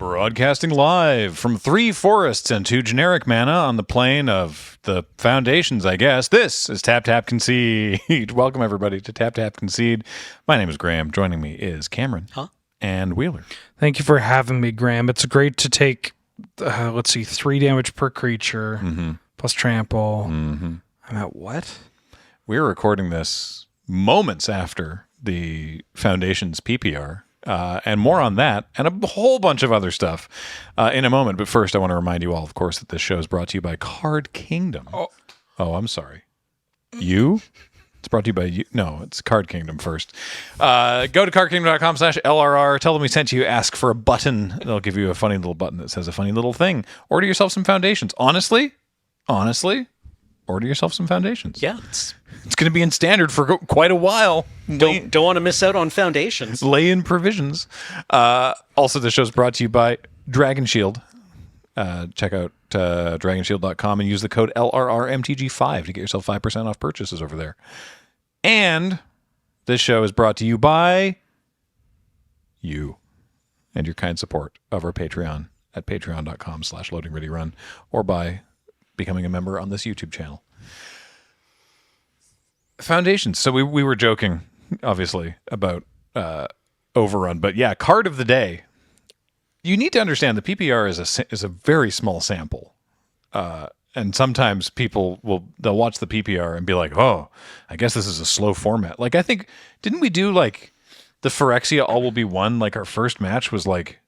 Broadcasting live from 3 forests and 2 generic mana on the plane of the foundations, I guess. This is Tap Tap Concede. Welcome, everybody, to Tap Tap Concede. My name is Graham. Joining me is Cameron and Wheeler. Thank you for having me, Graham. It's great to take, 3 damage per creature, plus trample. I'm at what? We're recording this moments after the Foundation's PPR. And more on that and a whole bunch of other stuff in a moment. But first, I want to remind you all, of course, that this show is brought to you by Card Kingdom. Oh, I'm sorry. You? It's brought to you by you. No, it's Card Kingdom first. Go to cardkingdom.com/LRR. Tell them we sent you. Ask for a button. They'll give you a funny little button that says a funny little thing. Order yourself some foundations. Honestly, order yourself some foundations. Yeah. It's going to be in standard for quite a while. Don't want to miss out on foundations. Lay in provisions. Also, the show's brought to you by Dragon Shield. Check out dragonshield.com and use the code LRRMTG5 to get yourself 5% off purchases over there. And this show is brought to you by you and your kind support of our Patreon at patreon.com/loadingreadyrun or by becoming a member on this YouTube channel. Foundations. So we were joking, obviously, about Overrun, but yeah, card of the day. You need to understand the PPR is a very small sample, and sometimes they'll watch the PPR and be like, "Oh, I guess this is a slow format." Like I think didn't we do like the Phyrexia All Will Be One? Like our first match was like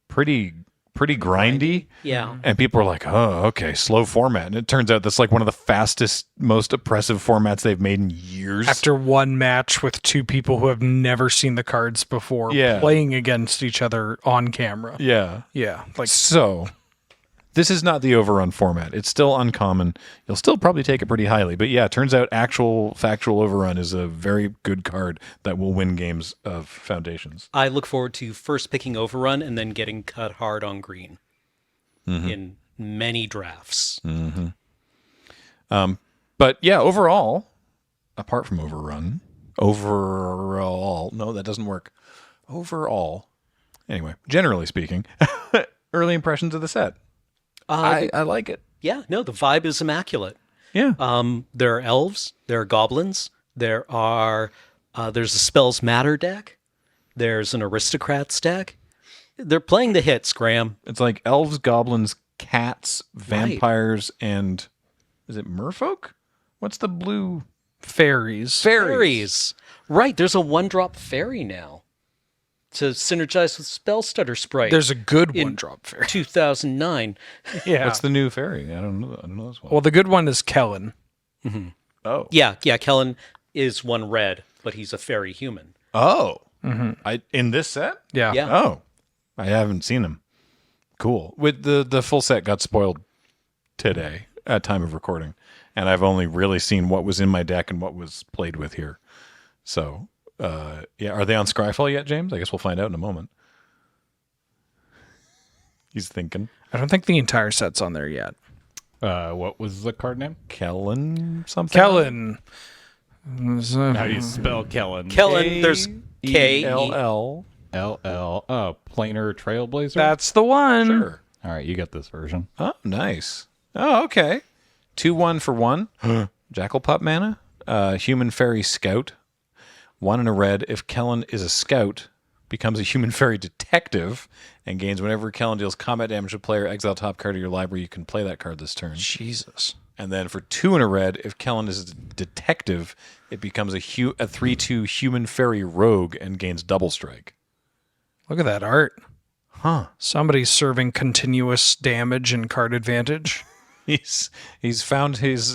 pretty grindy. Yeah. And people were like, oh, okay, slow format. And it turns out that's like one of the fastest, most oppressive formats they've made in years. After one match with 2 people who have never seen the cards before playing against each other on camera. Yeah. Yeah. So this is not the Overrun format. It's still uncommon. You'll still probably take it pretty highly. But yeah, it turns out actual factual Overrun is a very good card that will win games of Foundations. I look forward to first picking Overrun and then getting cut hard on green in many drafts. But yeah, overall, apart from Overrun, no, that doesn't work. Overall, anyway, generally speaking, early impressions of the set. I like it. Yeah, no, the vibe is immaculate. Yeah. There are elves, there are goblins, there's a Spells Matter deck, there's an Aristocrats deck. They're playing the hits, Graham. It's like elves, goblins, cats, vampires, and is it merfolk? What's the blue? Fairies. Right, there's a 1-drop fairy now to synergize with Spell Stutter Sprite. There's a good 1-drop fairy. 2009. Yeah. What's the new fairy? I don't know this one. Well, the good one is Kellen. Oh. Yeah, Kellen is 1 red, but he's a fairy human. Oh. In this set? Yeah. Oh. I haven't seen him. Cool. With the full set got spoiled today at time of recording, and I've only really seen what was in my deck and what was played with here. So, yeah, are they on Scryfall yet, James? I guess we'll find out in a moment. He's thinking. I don't think the entire set's on there yet. What was the card name? Kellen something? Kellen. How do you spell Kellen? Kellen, there's K-E-L-L. L-L. Oh, Planar Trailblazer? That's the one. Sure. All right, you got this version. Oh, nice. Oh, okay. 2-1 for 1. Jackal Pup mana. Human Fairy Scout. 1 and a red. If Kellen is a scout, becomes a Human Fairy Detective and gains whenever Kellen deals combat damage to a player, exile top card of your library. You can play that card this turn. Jesus. And then for 2 and a red, if Kellen is a detective, it becomes a 3/2 Human Fairy Rogue and gains double strike. Look at that art. Huh. Somebody's serving continuous damage and card advantage. He's found his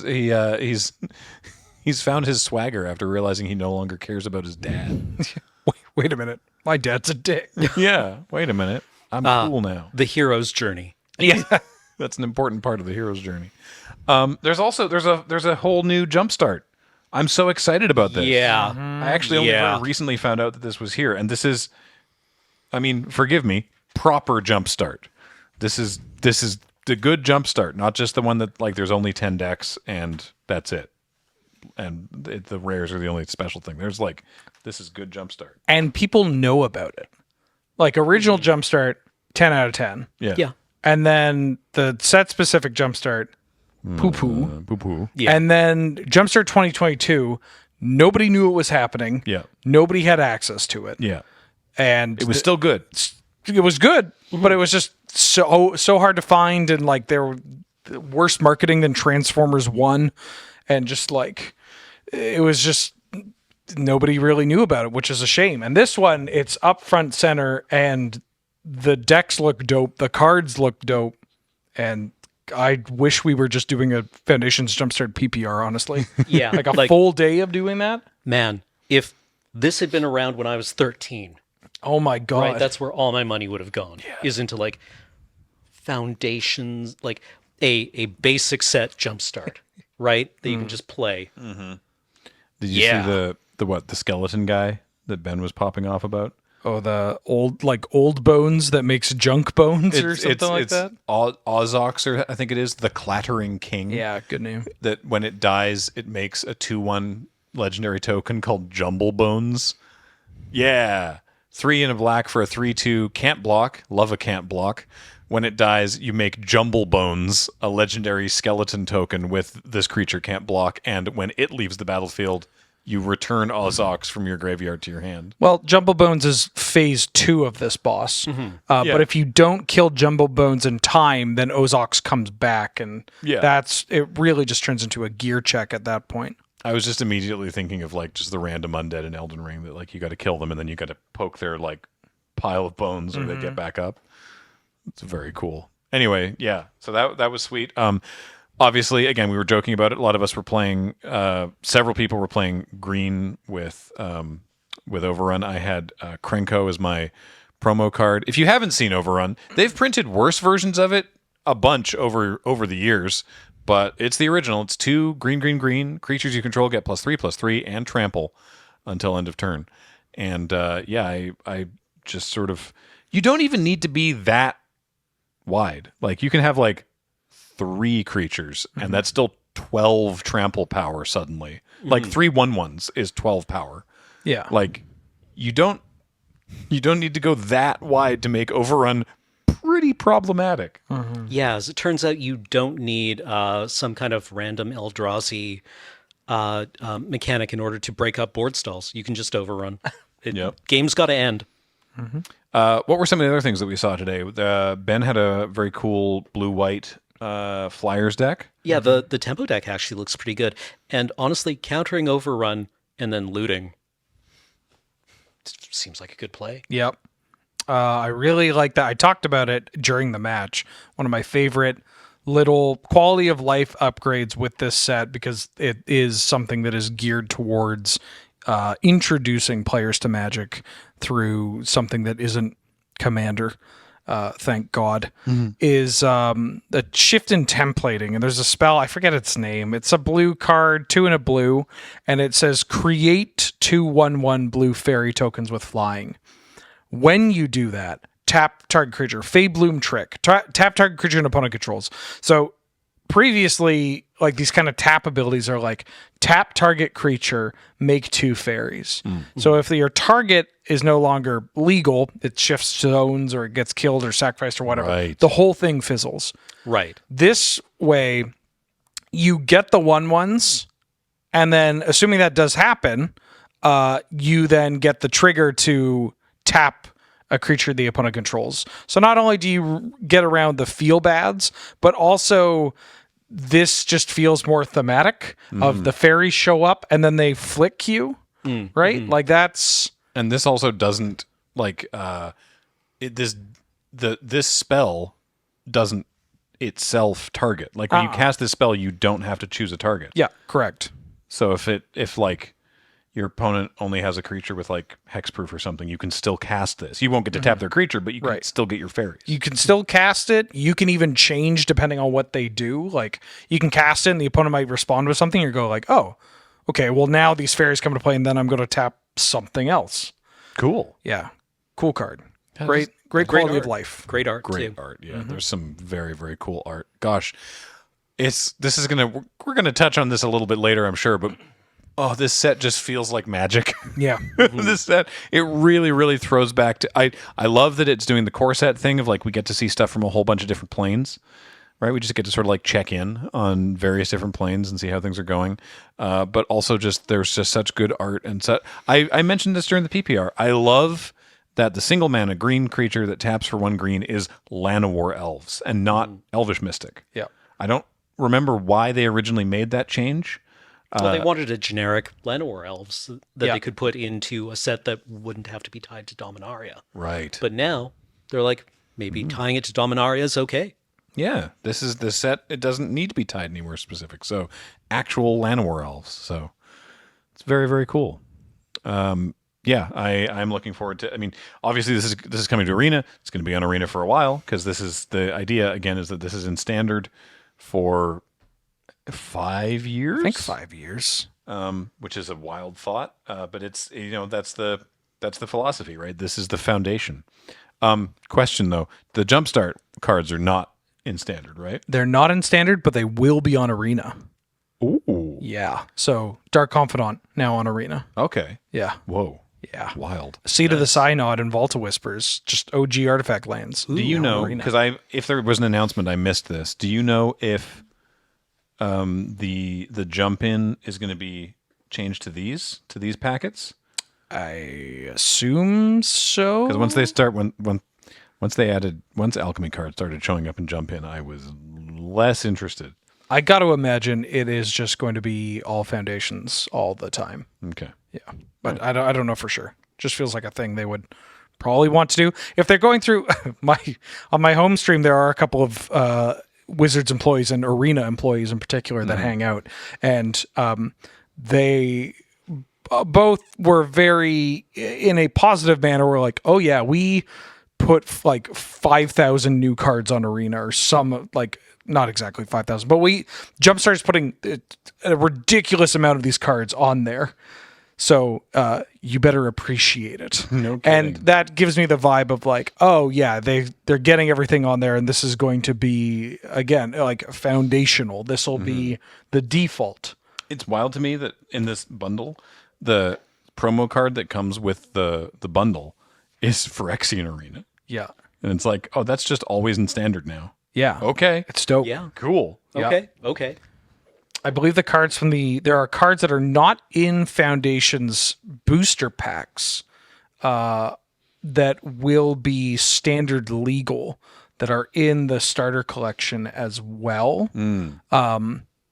swagger after realizing he no longer cares about his dad. Wait a minute. My dad's a dick. Yeah. Wait a minute. I'm cool now. the hero's journey. Yeah. That's an important part of the hero's journey. There's a whole new jumpstart. I'm so excited about this. Yeah. I actually only very recently found out that this was here, and this is, I mean, forgive me, proper jumpstart. This is the good jumpstart, not just the one that like there's only 10 decks and that's it. And the rares are the only special thing. There's like, this is good jumpstart. And people know about it. Like original jumpstart, 10 out of 10. Yeah. Yeah. And then the set-specific Jumpstart, poo-poo. Poo-poo. Yeah. And then Jumpstart 2022, nobody knew it was happening. Yeah. Nobody had access to it. Yeah. And It was still good. it was good, but it was just so hard to find, and like there were worse marketing than Transformers 1, and just like it was just nobody really knew about it, which is a shame. And this one, it's up front center, and the decks look dope, the cards look dope, and I wish we were just doing a Foundations Jumpstart PPR, honestly. Yeah. Like a full day of doing that. Man, if this had been around when I was 13, Oh my god. right, that's where all my money would have gone. Is into like Foundations, like a basic set Jumpstart, right? That you can just play. Did you see the skeleton guy that Ben was popping off about? Oh, the old bones that makes junk bones or something like that. Ozox, or I think it is the Clattering King. Yeah, good name. That when it dies, it makes a 2/1 legendary token called Jumble Bones. Yeah, 3 in a black for a 3/2 can't block. Love a can't block. When it dies, you make Jumble Bones, a legendary skeleton token with this creature can't block, and when it leaves the battlefield, you return Ozox from your graveyard to your hand. Well, Jumble Bones is phase 2 of this boss. Yeah. But if you don't kill Jumble Bones in time, then Ozox comes back, and it really just turns into a gear check at that point. I was just immediately thinking of like just the random undead in Elden Ring that like you got to kill them and then you got to poke their like pile of bones or they get back up. It's very cool. Anyway, yeah. So that was sweet. Obviously, again, we were joking about it. A lot of us were playing. Several people were playing green with Overrun. I had Krenko as my promo card. If you haven't seen Overrun, they've printed worse versions of it a bunch over the years. But it's the original. It's 2 green creatures you control get +3/+3 and trample until end of turn. And I just sort of, you don't even need to be that wide. Like you can have like 3 creatures and that's still 12 trample power suddenly. Like 3 1/1s is 12 power. Yeah. Like you don't need to go that wide to make Overrun pretty problematic. Yeah, as it turns out, you don't need some kind of random Eldrazi mechanic in order to break up board stalls. You can just overrun. Game's got to end. What were some of the other things that we saw today? Ben had a very cool blue-white Flyers deck. Yeah, the tempo deck actually looks pretty good. And honestly, countering overrun and then looting seems like a good play. Yep. I really like that. I talked about it during the match. One of my favorite little quality of life upgrades with this set, because it is something that is geared towards introducing players to Magic through something that isn't Commander. Thank God, is the shift in templating. And there's a spell, I forget its name. It's a blue card, 2 and a blue, and it says create 2 1/1 blue fairy tokens with flying. When you do that, tap target creature, Fey Bloom Trick, tap target creature and opponent controls. So previously, like these kind of tap abilities are like tap target creature, make 2 fairies. So if your target is no longer legal, it shifts zones or it gets killed or sacrificed or whatever. Right. The whole thing fizzles. Right. This way, you get the 1/1s, and then assuming that does happen, you then get the trigger to tap a creature the opponent controls. So not only do you get around the feel bads, but also this just feels more thematic of the fairies show up and then they flick you, right? Like that's... And this also doesn't like this spell doesn't itself target. Like when you cast this spell, you don't have to choose a target. Yeah, correct. So if like your opponent only has a creature with like hexproof or something, you can still cast this. You won't get to tap their creature, but you can still get your fairies. You can still cast it. You can even change depending on what they do. Like you can cast it and the opponent might respond with something or go like, oh, okay, well now these fairies come to play and then I'm going to tap something else. Cool. Yeah. Cool card. Great quality of life. Great art, Great too. art. Yeah, there's some very, very cool art. Gosh, we're gonna touch on this a little bit later, I'm sure, but oh, this set just feels like magic. Yeah. This set, it really, really throws back to. I love that it's doing the core set thing of like we get to see stuff from a whole bunch of different planes. Right, we just get to sort of like check in on various different planes and see how things are going. But also, just there's just such good art and set. I mentioned this during the PPR. I love that the single mana green creature that taps for 1 green is Llanowar Elves and not Elvish Mystic. Yeah. I don't remember why they originally made that change. Well, they wanted a generic Llanowar Elves that Yeah. they could put into a set that wouldn't have to be tied to Dominaria. Right. But now they're like, maybe tying it to Dominaria is okay. Yeah, this is the set. It doesn't need to be tied anywhere specific. So, actual Llanowar Elves. So, it's very, very cool. Yeah, I'm looking forward to. I mean, obviously this is coming to Arena. It's going to be on Arena for a while because this is the idea. Again, is that this is in Standard for 5 years. I think 5 years. Which is a wild thought. But it's that's the philosophy, right? This is the foundation. Question though, the Jumpstart cards are not in Standard, right? They're not in Standard, but they will be on Arena. Ooh. Yeah. So Dark Confidant now on Arena. Okay. Yeah. Whoa. Yeah. Wild. Seed of the Synod and Volta Whispers, just OG artifact lands. Do you know? Because if there was an announcement, I missed this. Do you know if the jump in is going to be changed to these packets? I assume so. Because once they start once Alchemy cards started showing up in jump in, I was less interested. I got to imagine it is just going to be all foundations all the time. Okay. Yeah, but I don't know for sure. Just feels like a thing they would probably want to do if they're going through on my home stream. There are a couple of Wizards employees and Arena employees in particular that hang out, and they both were very in a positive manner. We're like, oh yeah, we put like 5,000 new cards on Arena or some like. Not exactly 5,000, but Jumpstart's putting a ridiculous amount of these cards on there. So you better appreciate it. No kidding. And that gives me the vibe of like, oh yeah, they're getting everything on there, and this is going to be again like foundational. This will be the default. It's wild to me that in this bundle, the promo card that comes with the bundle is Phyrexian Arena. Yeah. And it's like, oh, that's just always in Standard now. Yeah. Okay. It's dope. Yeah. Cool. Okay. Okay. I believe the cards from there are cards that are not in Foundation's booster packs that will be Standard legal that are in the starter collection as well.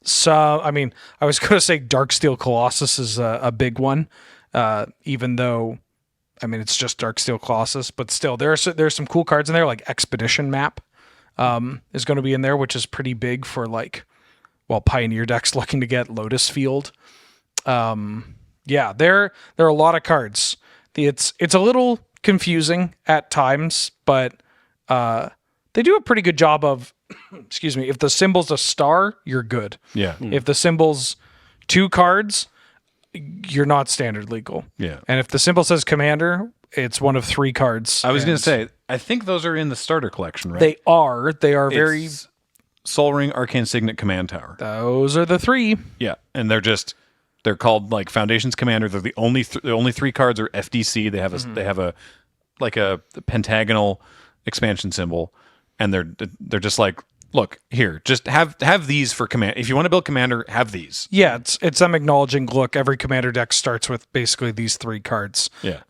So, I mean, I was going to say Darksteel Colossus is a big one, even though, I mean, it's just Darksteel Colossus, but still, there's some cool cards in there, like Expedition Map is going to be in there, which is pretty big for Pioneer decks looking to get Lotus Field. Yeah, there are a lot of cards. It's a little confusing at times, but they do a pretty good job of, excuse me, if the symbol's a star, you're good. Yeah. If the symbol's 2 cards, you're not Standard legal. Yeah. And if the symbol says Commander, it's one of 3 cards. I was going to say, I think those are in the starter collection, right? They are very... It's Sol Ring, Arcane Signet, Command Tower. Those are the 3. Yeah, and they're called like Foundation's Commander. They're the only 3 cards are FDC. They have a like a pentagonal expansion symbol, and they're just like, look here, just have these for command. If you want to build Commander, have these. Yeah, it's them acknowledging, look, every Commander deck starts with basically these 3 cards. Yeah.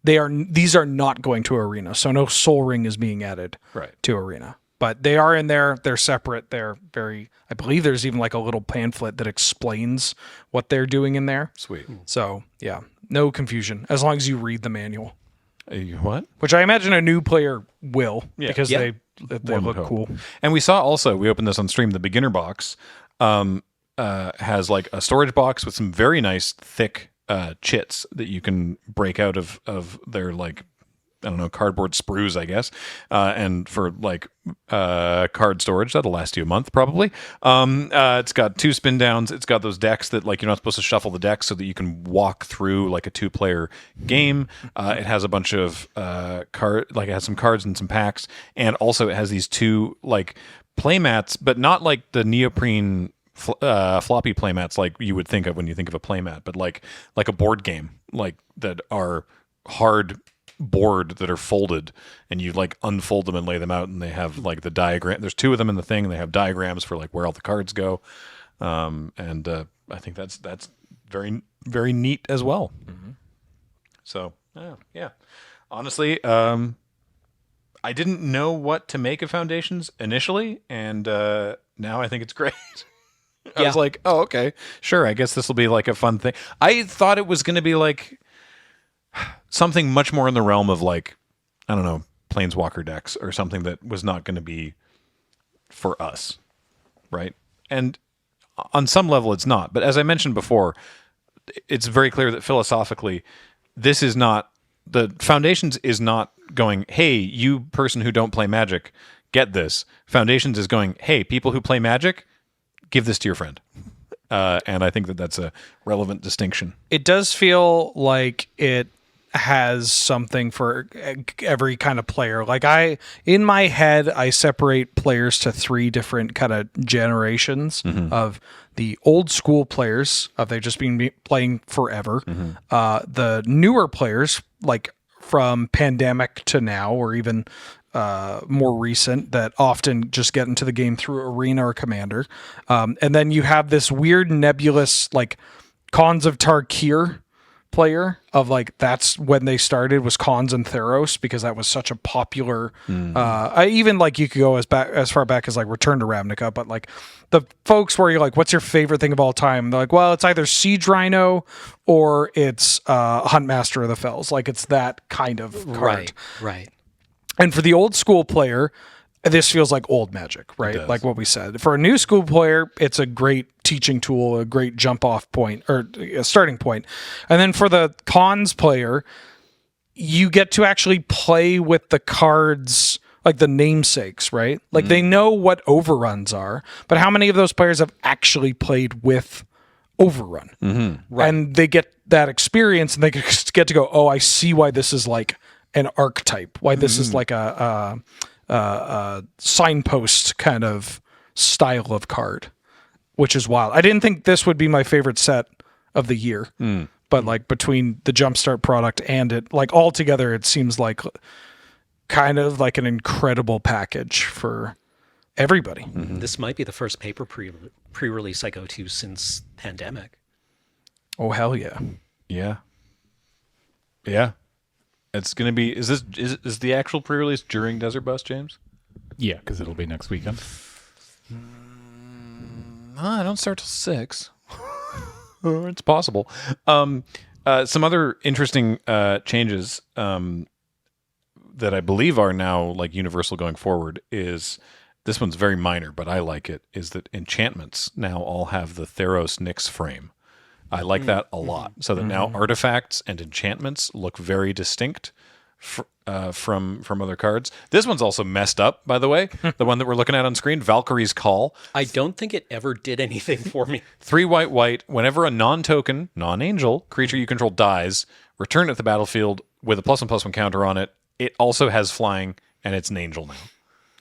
These are not going to Arena, so no Sol Ring is being added to Arena. But they are in there. They're separate. They're very... I believe there's even like a little pamphlet that explains what they're doing in there. Sweet. So, yeah, no confusion as long as you read the manual. What? Which I imagine a new player will, because Yeah. they look cool. And we saw also, we opened this on stream, the beginner box has like a storage box with some very nice thick chits that you can break out of their like, I don't know, cardboard sprues, I guess. And for like card storage, that'll last you a month probably. It's got 2 spin downs. It's got those decks that like you're not supposed to shuffle the decks so that you can walk through like a 2-player game. It has a bunch of it has some cards and some packs, and also it has these 2 like play mats, but not like the neoprene floppy playmats like you would think of when you think of a playmat, but like a board game, like that are hard board that are folded, and you like unfold them and lay them out, and they have like the diagram. There's 2 of them in the thing, and they have diagrams for like where all the cards go. I think that's very, very neat as well. So yeah, honestly, I didn't know what to make of Foundations initially, and now I think it's great. I was like, oh, okay, sure. I guess this will be like a fun thing. I thought it was going to be like something much more in the realm of like, I don't know, Planeswalker decks or something that was not going to be for us, right? And on some level, it's not. But as I mentioned before, it's very clear that philosophically, this is not, the Foundations is not going, hey, you person who don't play Magic, get this. Foundations is going, hey, people who play Magic, give this to your friend. And I think that that's a relevant distinction. It does feel like it has something for every kind of player. Like in my head, I separate players to 3 different kind of generations of the old school players, of they've just been playing forever. The newer players, like from pandemic to now, or even more recent, that often just get into the game through Arena or Commander. And then you have this weird nebulous, like Khans of Tarkir player of like, that's when they started, was Khans and Theros, because that was such a popular even like you could go as far back as like Return to Ravnica, but like the folks where you're like, what's your favorite thing of all time? They're like, well, it's either Siege Rhino or it's Huntmaster of the Fells. Like it's that kind of card. Right. And for the old school player, this feels like old Magic, right? Like what we said. For a new school player, it's a great teaching tool, a great jump off point, or a starting point. And then for the Khans player, you get to actually play with the cards, like the namesakes, right? Like they know what overruns are, but how many of those players have actually played with overrun? Right. And they get that experience, and they get to go, oh, I see why this is like an archetype, why this is like a signpost kind of style of card, which is wild. I didn't think this would be my favorite set of the year, but like between the Jumpstart product and it, like all together, it seems like kind of like an incredible package for everybody. This might be the first paper pre-release I go to since pandemic. Oh, hell yeah. Yeah. It's going to be, is the actual pre-release during Desert Bus, James? Yeah, because it'll be next weekend. I don't start till 6. It's possible. Some other interesting changes that I believe are now like universal going forward is, this one's very minor, but I like it, is that enchantments now all have the Theros Nyx frame. I like that a lot. So that now artifacts and enchantments look very distinct from other cards. This one's also messed up, by the way. The one that we're looking at on screen, Valkyrie's Call. I don't think it ever did anything for me. 3 white. Whenever a non-token, non-angel creature you control dies, return it to the battlefield with a +1/+1 counter on it. It also has flying, and it's an angel now.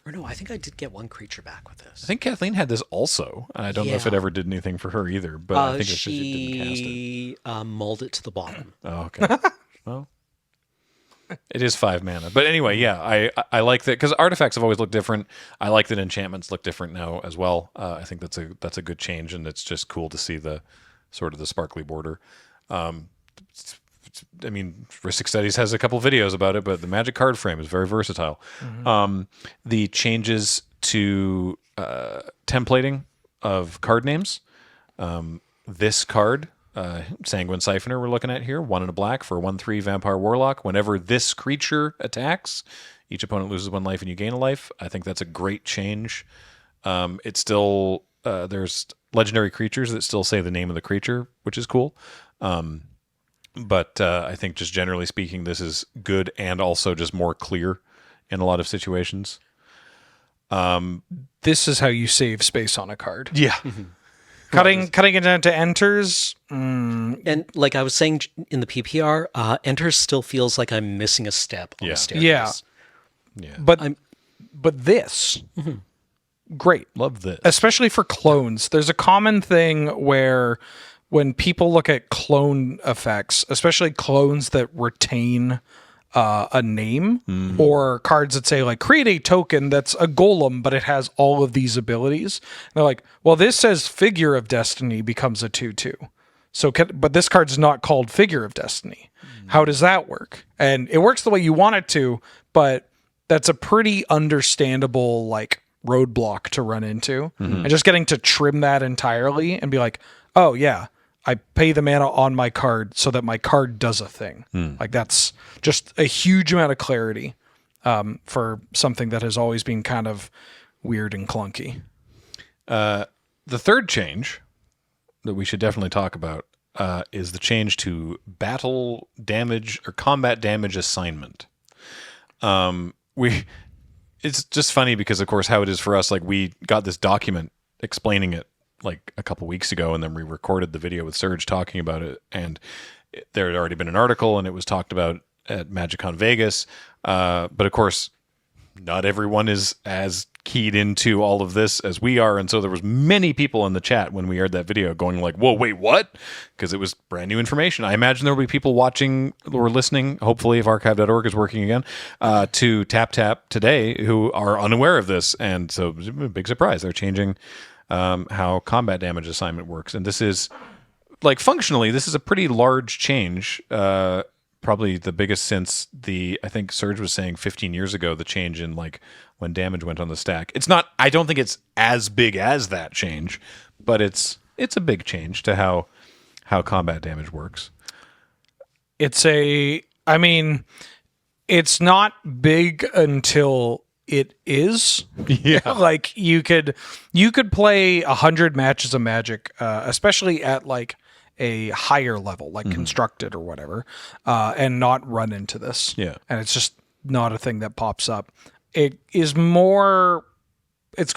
Or no, I think I did get 1 creature back with this. I think Kathleen had this also. I don't know if it ever did anything for her either, but I think it's just she didn't cast it. She mulled it to the bottom. Oh, okay. Well, it is 5 mana. But anyway, yeah, I like that, because artifacts have always looked different. I like that enchantments look different now as well. I think that's a good change, and it's just cool to see the sort of the sparkly border. I mean, Ristic Studies has a couple videos about it, but the Magic card frame is very versatile. The changes to templating of card names. This card, Sanguine Siphoner, we're looking at here, 1 and a black for a 1/3 Vampire Warlock. Whenever this creature attacks, each opponent loses 1 life and you gain a life. I think that's a great change. It's still, there's legendary creatures that still say the name of the creature, which is cool. But I think just generally speaking, this is good and also just more clear in a lot of situations. This is how you save space on a card. Yeah. Cutting it down to enters. And like I was saying in the PPR, enters still feels like I'm missing a step on the staircase. Yeah. But this great. Love this. Especially for clones. There's a common thing where when people look at clone effects, especially clones that retain a name or cards that say like create a token that's a golem, but it has all of these abilities. And they're like, well, this says Figure of Destiny becomes a 2/2. So, but this card's not called Figure of Destiny. How does that work? And it works the way you want it to, but that's a pretty understandable like roadblock to run into. And just getting to trim that entirely and be like, oh yeah, I pay the mana on my card so that my card does a thing. Like that's just a huge amount of clarity for something that has always been kind of weird and clunky. The third change that we should definitely talk about is the change to battle damage or combat damage assignment. It's just funny because, of course, how it is for us, like we got this document explaining it like a couple weeks ago, and then we recorded the video with Serge talking about it, and there had already been an article, and it was talked about at MagicCon Vegas. But of course, not everyone is as keyed into all of this as we are, and so there was many people in the chat when we aired that video going like, whoa, wait, what? Because it was brand new information. I imagine there will be people watching or listening, hopefully if archive.org is working again, to Tap today who are unaware of this, and so it was a big surprise. They're changing how combat damage assignment works, and this is like functionally this is a pretty large change, probably the biggest since I think Serge was saying 15 years ago, the change in like when damage went on the stack. It's not, I don't think it's as big as that change, but it's a big change to how combat damage works. It's not big until it is. Yeah. Like you could play 100 matches of Magic, especially at like a higher level, like constructed or whatever, and not run into this. Yeah. And it's just not a thing that pops up. It's going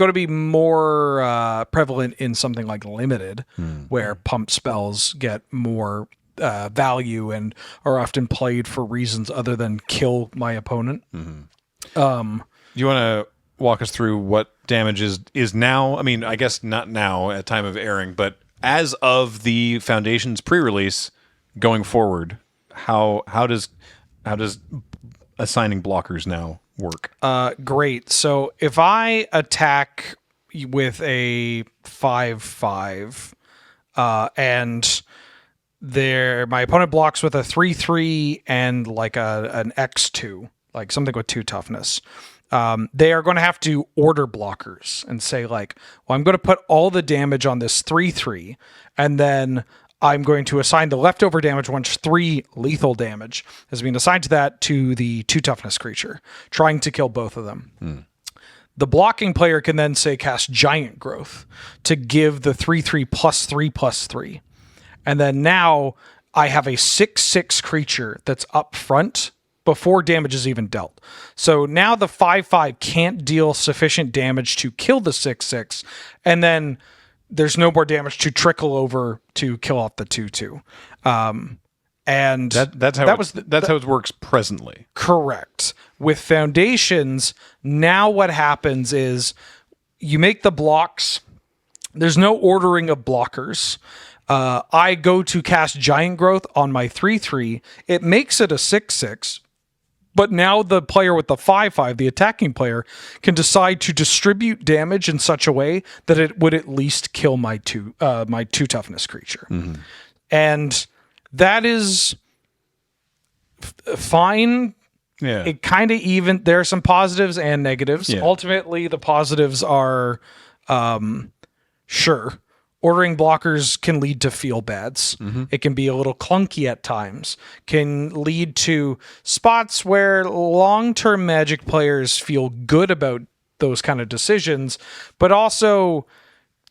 to be more prevalent in something like Limited, where pump spells get more value and are often played for reasons other than kill my opponent. Do you want to walk us through what damage is now? I mean, I guess not now at time of airing, but as of the Foundation's pre-release going forward, how does assigning blockers now work? Great. So if I attack with a 5/5, and my opponent blocks with a 3/3 and like an X2, like something with 2 toughness, they are going to have to order blockers and say like, well, I'm going to put all the damage on this 3/3, and then I'm going to assign the leftover damage once 3 lethal damage has been assigned to that to the 2 toughness creature, trying to kill both of them. The blocking player can then say cast Giant Growth to give the 3/3 +3/+3. And then now I have a 6/6 creature that's up front before damage is even dealt. So now the 5/5 can't deal sufficient damage to kill the 6/6, and then there's no more damage to trickle over to kill off the 2/2. And that's how it works presently. Correct. With Foundations, now what happens is you make the blocks. There's no ordering of blockers. I go to cast Giant Growth on my 3/3. It makes it a 6/6. But now the player with the 5/5, the attacking player, can decide to distribute damage in such a way that it would at least kill my 2 toughness creature. And that is fine. Yeah. It kind of even, there are some positives and negatives. Yeah. Ultimately, the positives are, sure, ordering blockers can lead to feel bads. It can be a little clunky at times, can lead to spots where long-term Magic players feel good about those kind of decisions, but also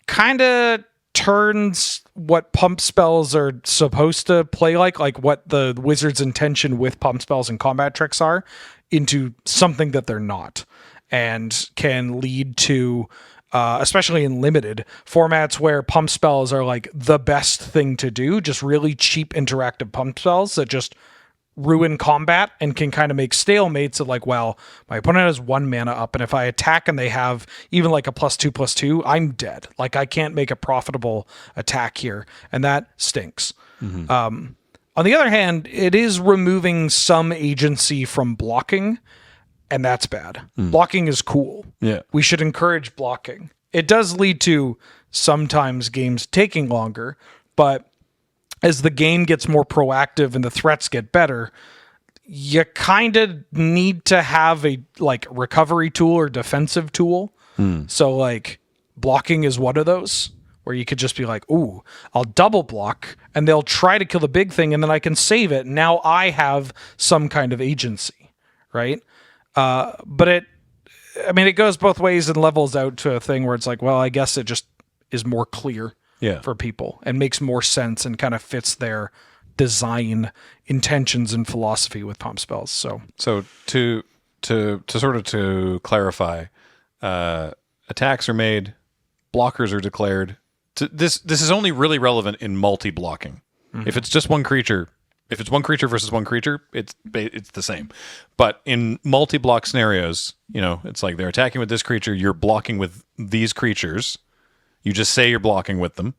kind of turns what pump spells are supposed to play like what the wizard's intention with pump spells and combat tricks are, into something that they're not, and can lead to especially in limited formats where pump spells are like the best thing to do, just really cheap interactive pump spells that just ruin combat and can kind of make stalemates of like, well, my opponent has 1 mana up, and if I attack and they have even like a +2/+2, I'm dead. Like I can't make a profitable attack here, and that stinks. On the other hand, it is removing some agency from blocking, and that's bad. Blocking is cool. Yeah. We should encourage blocking. It does lead to sometimes games taking longer, but as the game gets more proactive and the threats get better, you kind of need to have a like recovery tool or defensive tool. So like blocking is one of those where you could just be like, ooh, I'll double block and they'll try to kill the big thing and then I can save it. Now I have some kind of agency, right? But it goes both ways and levels out to a thing where it's like, well, I guess it just is more clear for people and makes more sense and kind of fits their design intentions and philosophy with pump spells. So to clarify, attacks are made, blockers are declared. This is only really relevant in multi-blocking. If it's just one creature, if it's one creature versus one creature, it's the same. But in multi-block scenarios, it's like they're attacking with this creature, you're blocking with these creatures. You just say you're blocking with them.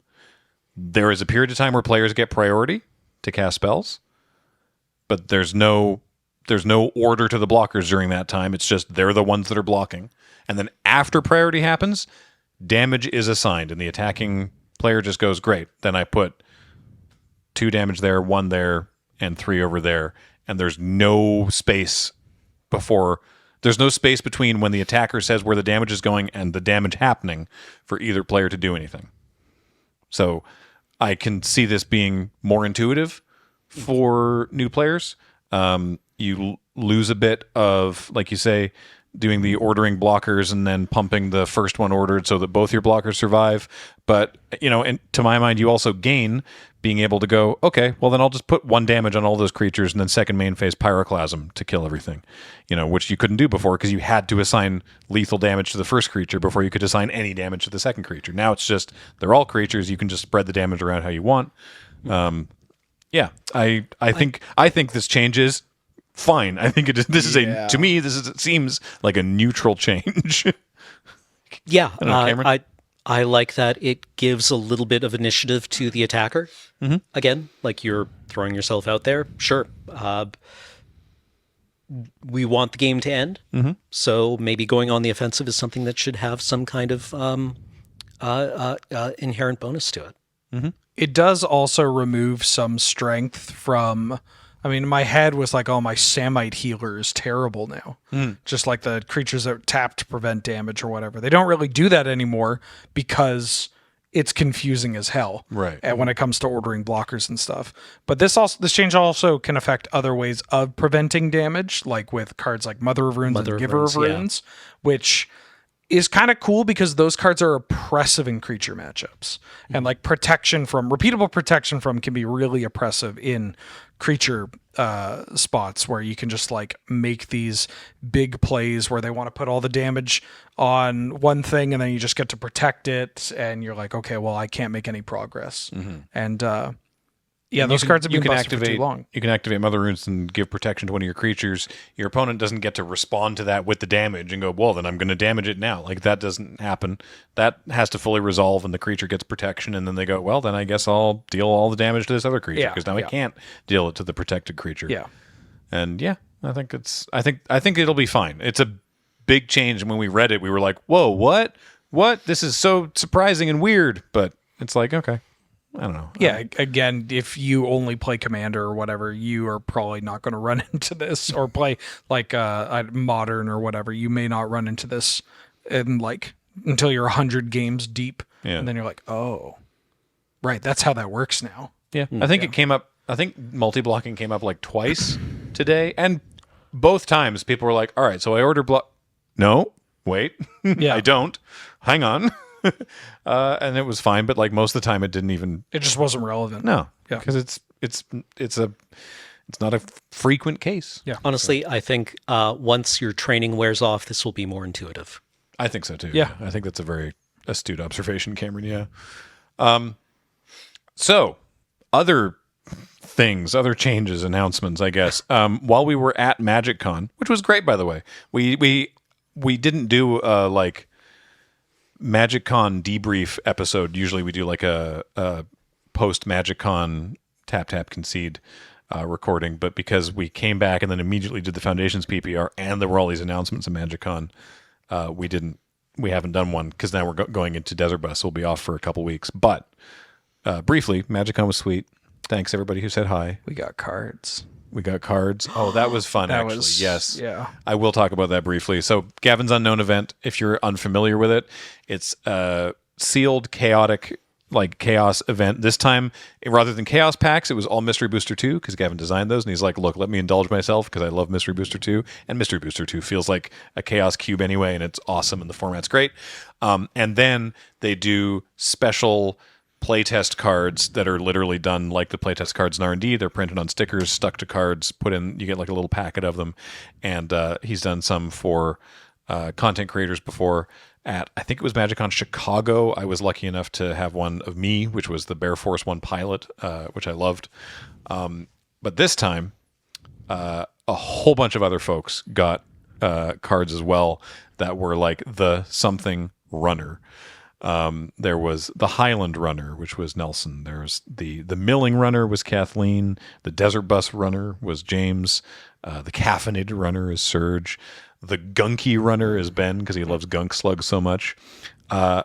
There is a period of time where players get priority to cast spells, but there's no order to the blockers during that time. It's just they're the ones that are blocking. And then after priority happens, damage is assigned, and the attacking player just goes, great. Then I put 2 damage there, 1 there, and 3 over there, and there's no space between when the attacker says where the damage is going and the damage happening for either player to do anything. So I can see this being more intuitive for new players. You lose a bit of, like you say, doing the ordering blockers and then pumping the first one ordered so that both your blockers survive. But, and to my mind, you also gain being able to go, okay, well, then I'll just put 1 damage on all those creatures and then second main phase Pyroclasm to kill everything, which you couldn't do before because you had to assign lethal damage to the first creature before you could assign any damage to the second creature. Now it's just, they're all creatures. You can just spread the damage around how you want. I think this changes. Fine. I think to me, it seems like a neutral change. Yeah. I don't know, Cameron? I like that it gives a little bit of initiative to the attacker. Again, like you're throwing yourself out there. Sure. We want the game to end. So maybe going on the offensive is something that should have some kind of inherent bonus to it. it does also remove some strength from... I mean, my head was like, oh, my Samite healer is terrible now. Just like the creatures that tap to prevent damage or whatever. They don't really do that anymore because it's confusing as hell. Right. And when it comes to ordering blockers and stuff. But this change also can affect other ways of preventing damage, like with cards like Mother of Runes and Giver of Runes, which is kind of cool because those cards are oppressive in creature matchups. And like repeatable protection from can be really oppressive in creature spots where you can just like make these big plays where they want to put all the damage on one thing and then you just get to protect it and you're like, okay, well, I can't make any progress. And those cards have been busted for too long. You can activate Mother Runes and give protection to one of your creatures. Your opponent doesn't get to respond to that with the damage and go, well, then I'm going to damage it now. Like, that doesn't happen. That has to fully resolve and the creature gets protection, and then they go, well, then I guess I'll deal all the damage to this other creature because now I can't deal it to the protected creature. Yeah. And I think it'll be fine. It's a big change. And when we read it, we were like, whoa, what? This is so surprising and weird. But it's like, okay. I don't know. Yeah, again, if you only play Commander or whatever, you are probably not going to run into this, or play like Modern or whatever. You may not run into this until you're 100 games deep, and then you're like, oh, right, that's how that works now. Yeah, I think it came up. I think multi-blocking came up like twice today, and both times people were like, all right, so I order block. No, wait, I don't. Hang on. And it was fine, but like most of the time, it just wasn't relevant. No, because it's not a frequent case. Yeah, honestly, I think once your training wears off, this will be more intuitive. I think so too. Yeah, I think that's a very astute observation, Cameron. Yeah. So other other changes, announcements, I guess. While we were at MagicCon, which was great, by the way, we didn't do like MagicCon debrief episode. Usually we do like a post MagicCon tap concede recording, but because we came back and then immediately did the Foundations PPR and there were all these announcements of MagicCon, we haven't done one because now we're going into Desert Bus. So we'll be off for a couple weeks. But briefly, MagicCon was sweet. Thanks everybody who said hi. We got cards. Oh, that was fun, actually. Yes. Yeah. I will talk about that briefly. So Gavin's Unknown event, if you're unfamiliar with it, it's a sealed, chaotic, like chaos event. This time, rather than chaos packs, it was all Mystery Booster 2 because Gavin designed those. And he's like, look, let me indulge myself because I love Mystery Booster 2. And Mystery Booster 2 feels like a chaos cube anyway, and it's awesome and the format's great. And then they do special playtest cards that are literally done like the playtest cards in R&D. They're printed on stickers, stuck to cards, put in, you get like a little packet of them. And he's done some for content creators before at, I think it was MagicCon Chicago. I was lucky enough to have one of me, which was the Bear Force 1 pilot, which I loved. But this time, a whole bunch of other folks got cards as well that were like the something runner. There was the Highland Runner, which was Nelson. There's the Milling Runner was Kathleen. The Desert Bus Runner was James. The Caffeinated Runner is Serge. The Gunky Runner is Ben because he loves gunk slugs so much. The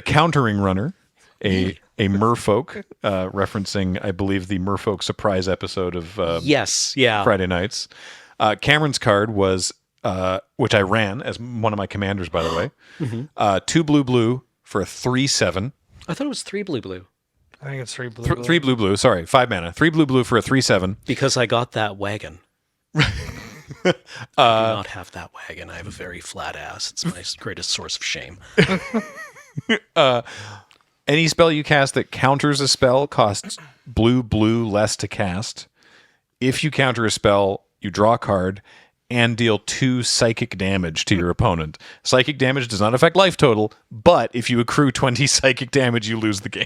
Countering Runner, a Merfolk, referencing, I believe, the Merfolk surprise episode of Yes, yeah. Friday nights. Cameron's card was, which I ran as one of my commanders, by the way. 2 blue for a 3/7. I thought it was 3 blue. I think it's 3 blue. 3 blue. Sorry, 5 mana. 3 blue for a 3/7. Because I got that wagon. I do not have that wagon. I have a very flat ass. It's my greatest source of shame. Any spell you cast that counters a spell costs blue less to cast. If you counter a spell, you draw a card and deal 2 psychic damage to your opponent. Psychic damage does not affect life total, but if you accrue 20 psychic damage, you lose the game.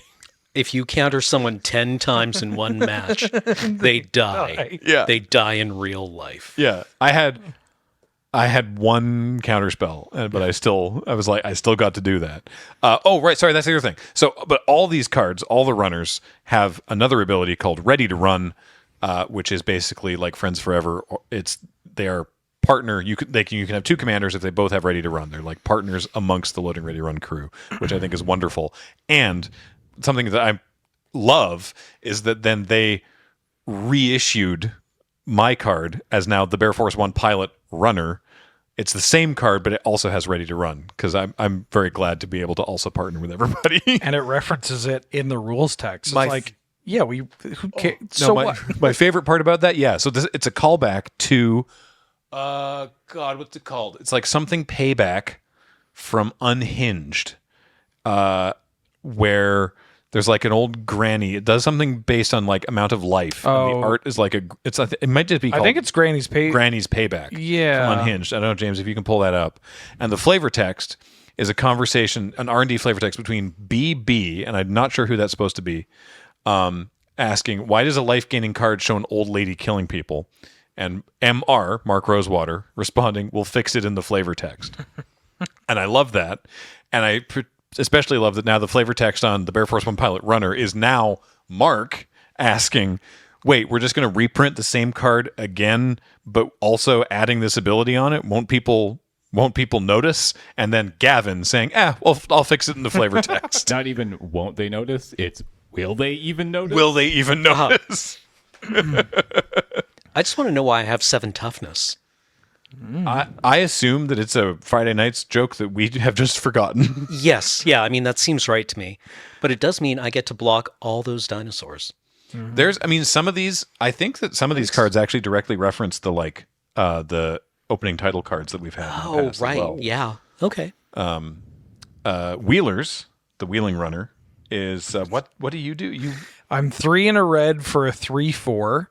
If you counter someone 10 times in one match, they die. Yeah. They die in real life. Yeah. I had one counter spell, but I still got to do that. Right. Sorry. That's the other thing. So, but all these cards, all the runners have another ability called Ready to Run, which is basically like Friends Forever. They are partner. You can have 2 commanders if they both have Ready to Run. They're like partners amongst the Loading Ready to Run crew, which I think is wonderful. And something that I love is that then they reissued my card as now the Bear Force 1 Pilot Runner. It's the same card, but it also has Ready to Run because I'm very glad to be able to also partner with everybody. And it references it in the rules text. It's My who cares? So what? My favorite part about that, yeah. So it's a callback to, God, what's it called? It's like something payback from Unhinged, where there's like an old granny. It does something based on like amount of life. And the art is like it might just be called, I think it's Granny's Payback. Yeah. From Unhinged. I don't know, James, if you can pull that up. And the flavor text is a conversation, an R&D flavor text between BB, and I'm not sure who that's supposed to be, asking, why does a life-gaining card show an old lady killing people? And MR, Mark Rosewater, responding, we'll fix it in the flavor text. And I love that. And I especially love that now the flavor text on the Bear Force 1 Pilot Runner is now Mark asking, wait, we're just going to reprint the same card again, but also adding this ability on it? Won't people notice? And then Gavin saying, well, I'll fix it in the flavor text. Not even won't they notice? It's will they even notice? Will they even notice? I just want to know why I have 7 toughness. I assume that it's a Friday Nights joke that we have just forgotten. Yes. Yeah, I mean, that seems right to me. But it does mean I get to block all those dinosaurs. Some of these, I think that some of these cards actually directly reference the opening title cards that we've had. In the past right. as well. Yeah. Okay. Wheelers, the Wheeling Runner, is what do you do? I'm 3 in a red for a 3/4,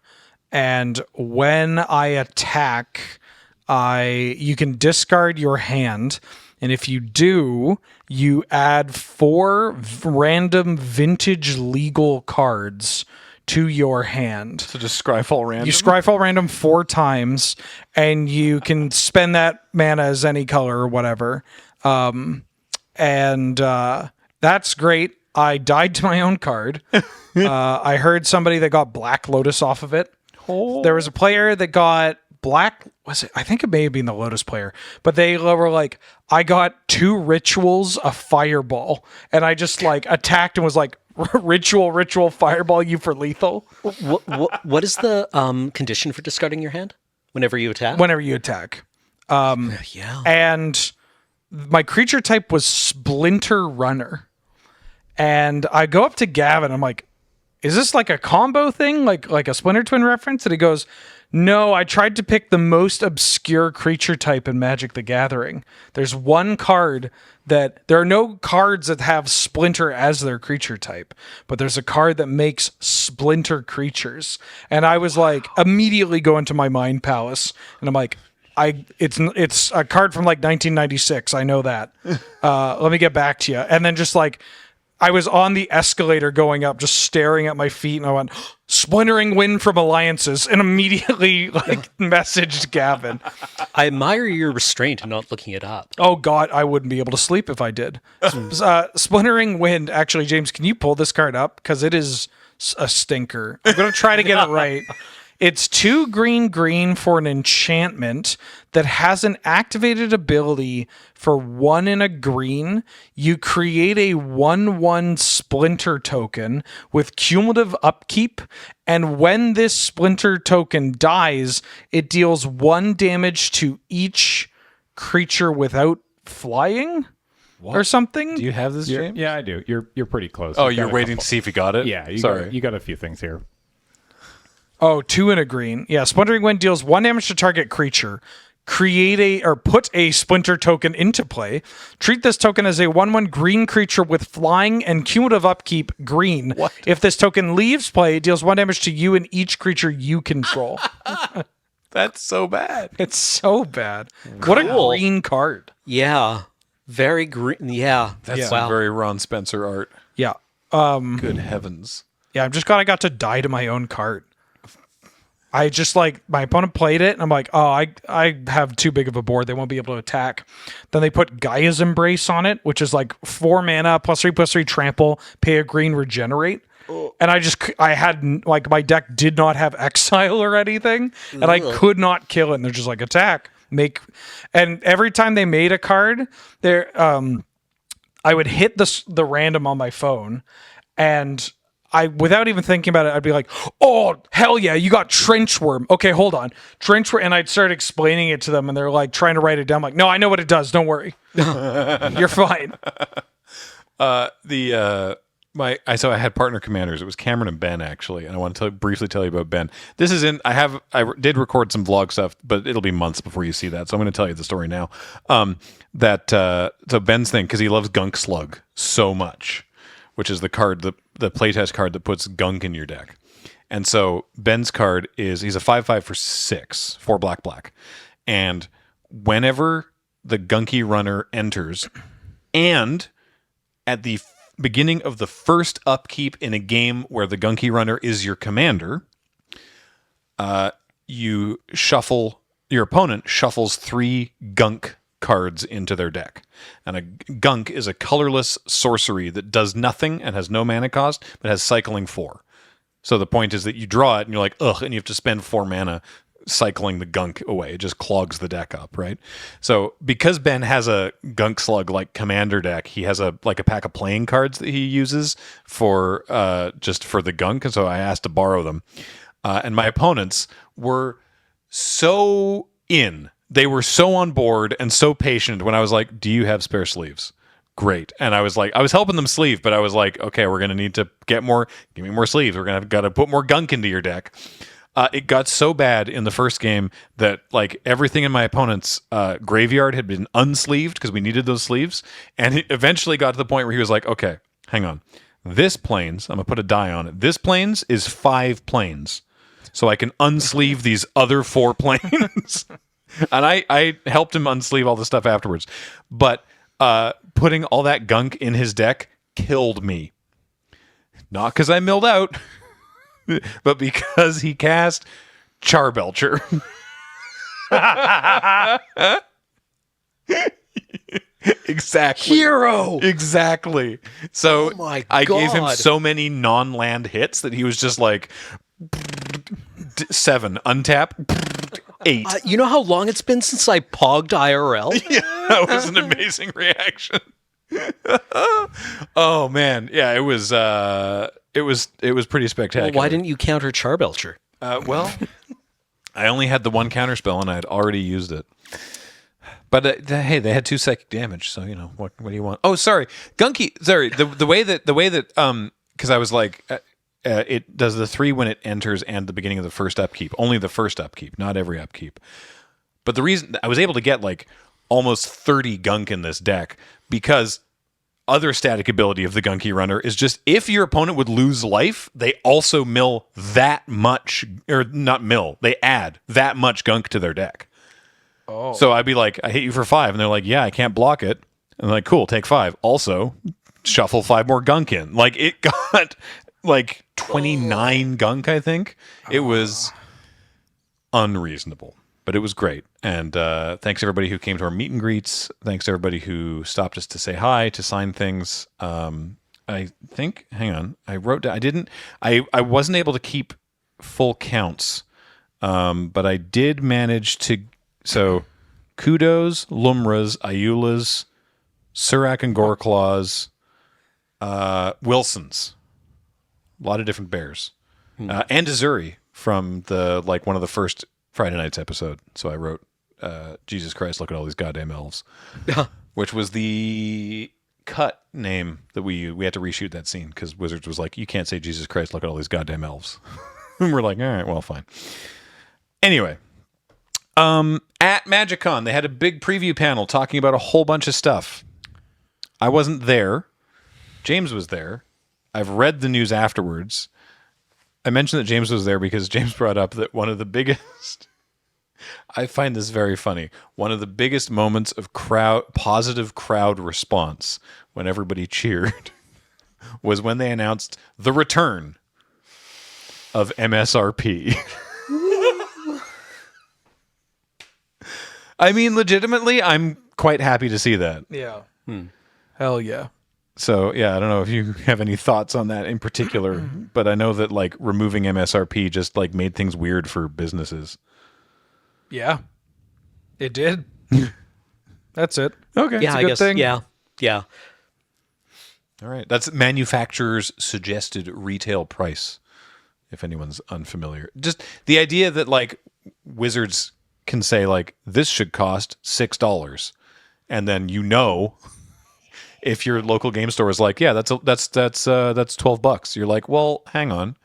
and when I attack, you can discard your hand, and if you do, you add 4 random vintage legal cards to your hand. So just Scryfall random. You Scryfall random 4 times, and you can spend that mana as any color or whatever. And that's great. I died to my own card. I heard somebody that got Black Lotus off of it. Oh. There was a player that got Black. Was it? I think it may have been the Lotus player, but they were like, I got 2 rituals, a fireball, and I just like attacked and was like, ritual, fireball you for lethal. What is the condition for discarding your hand whenever you attack? Whenever you attack. Yeah. And my creature type was Splinter Runner. And I go up to Gavin. I'm like, is this like a combo thing? Like a Splinter Twin reference? And he goes, no, I tried to pick the most obscure creature type in Magic the Gathering. There's one card that there are no cards that have Splinter as their creature type, but there's a card that makes Splinter creatures. And I was like, immediately go into my mind palace, and I'm like, it's a card from like 1996. I know that. Let me get back to you. And then just like, I was on the escalator going up, just staring at my feet, and I went, Splintering Wind from Alliances, and immediately like messaged Gavin. I admire your restraint in not looking it up. Oh God, I wouldn't be able to sleep if I did. Splintering Wind, actually, James, can you pull this card up? Because it is a stinker. I'm going to try to get it right. It's 2 green for an enchantment that has an activated ability for 1 in a green. You create a 1/1 Splinter token with cumulative upkeep, and when this Splinter token dies, it deals 1 damage to each creature without flying or something. Do you have this, James? Yeah, I do. You're pretty close. Oh, You've you're got a waiting couple. to see if you got it? Yeah, Sorry. you got a few things here. Oh, 2 in a green. Yeah, Splintering Wind deals 1 damage to target creature. Put a Splinter token into play. Treat this token as a 1/1 green creature with flying and cumulative upkeep green. What? If this token leaves play, it deals 1 damage to you and each creature you control. That's so bad. It's so bad. What a Cool. green card. Yeah. Very green. Yeah. That's Wow. some very Ron Spencer art. Yeah. Good heavens. Yeah, I'm just glad I got to die to my own card. I just like, my opponent played it, and I'm like, oh, I have too big of a board. They won't be able to attack. Then they put Gaia's Embrace on it, which is like 4 mana, +3/+3 trample, pay a green, regenerate. And I had, like, my deck did not have Exile or anything, and I could not kill it. And they're just like, attack, and every time they made a card, I would hit the random on my phone, and without even thinking about it, I'd be like, oh, hell yeah, you got Trenchworm. Okay, hold on. Trenchworm. And I'd start explaining it to them, and they're like trying to write it down. I'm like, no, I know what it does. Don't worry. You're fine. So I had partner commanders. It was Cameron and Ben, actually, and I want to briefly tell you about Ben. This is in. I did record some vlog stuff, but it'll be months before you see that. So I'm going to tell you the story now. So Ben's thing, because he loves Gunk Slug so much, which is the card, the playtest card that puts gunk in your deck. And so Ben's card is, he's a 5/5 for 6, 4 black. And whenever the Gunky Runner enters, and at the beginning of the first upkeep in a game where the Gunky Runner is your commander, your opponent shuffles 3 gunk cards into their deck. And a gunk is a colorless sorcery that does nothing and has no mana cost, but has cycling 4. So the point is that you draw it and you're like, ugh, and you have to spend 4 mana cycling the gunk away. It just clogs the deck up, right? So because Ben has a Gunk Slug like commander deck, he has a pack of playing cards that he uses for just for the gunk, and so I asked to borrow them. And my opponents were so in. They were so on board and so patient when I was like, do you have spare sleeves? Great. And I was helping them sleeve, but I was like, okay, we're going to need to give me more sleeves. We're going to got to put more gunk into your deck. It got so bad in the first game that like everything in my opponent's graveyard had been unsleeved because we needed those sleeves. And it eventually got to the point where he was like, okay, hang on. This planes, I'm going to put a die on it. This planes is 5 planes. So I can unsleeve these other 4 planes. And I helped him unsleeve all the stuff afterwards. But putting all that gunk in his deck killed me. Not because I milled out. but because he cast Charbelcher. Exactly. Hero. Exactly. So Oh my I gave him God. so many non-land hits that he was just like 7 untap 8. You know how long it's been since I pogged IRL? Yeah, that was an amazing reaction. Oh man, yeah, it was pretty spectacular. Well, why didn't you counter Charbelcher? Well, I only had the one counter spell and I had already used it. But hey, they had 2 psychic damage, so you know what do you want? Oh, sorry, Gunky. Sorry, the way that because I was like, it does the 3 when it enters and the beginning of the first upkeep. Only the first upkeep, not every upkeep. But the reason I was able to get like almost 30 gunk in this deck because other static ability of the Gunky Runner is just if your opponent would lose life, they also mill that much, or not mill, they add that much gunk to their deck. Oh. So I'd be like, I hit you for 5, and they're like, yeah, I can't block it. And I'm like, cool, take 5. Also, shuffle 5 more gunk in. Like it got like 29 gunk, I think. It was unreasonable. But it was great. And thanks everybody who came to our meet and greets. Thanks everybody who stopped us to say hi, to sign things. I think, hang on, I wrote down, I wasn't able to keep full counts, but I did manage to, so Kudos, Lumras, Ayulas, Surak and Goreclaws, Wilsons, a lot of different bears, and Azuri from the, like one of the first Friday Night's episode. So I wrote, Jesus Christ, look at all these goddamn elves, which was the cut name that we had to reshoot that scene because Wizards was like, you can't say Jesus Christ, look at all these goddamn elves. And we're like, all right, well, fine. Anyway, at MagicCon, they had a big preview panel talking about a whole bunch of stuff. I wasn't there. James was there. I've read the news afterwards. I mentioned that James was there because James brought up that one of the biggest, I find this very funny, one of the biggest moments of positive crowd response when everybody cheered was when they announced the return of MSRP. I mean, legitimately, I'm quite happy to see that. Yeah. Hell yeah. So, yeah, I don't know if you have any thoughts on that in particular, but I know that, like, removing MSRP just, like, made things weird for businesses. Yeah. It did. That's it. Okay. Yeah, a I good guess. thing. Yeah. All right. That's manufacturer's suggested retail price, if anyone's unfamiliar. Just the idea that, like, Wizards can say, like, this should cost $6, and then if your local game store is like, yeah, that's $12, you're like, well, hang on,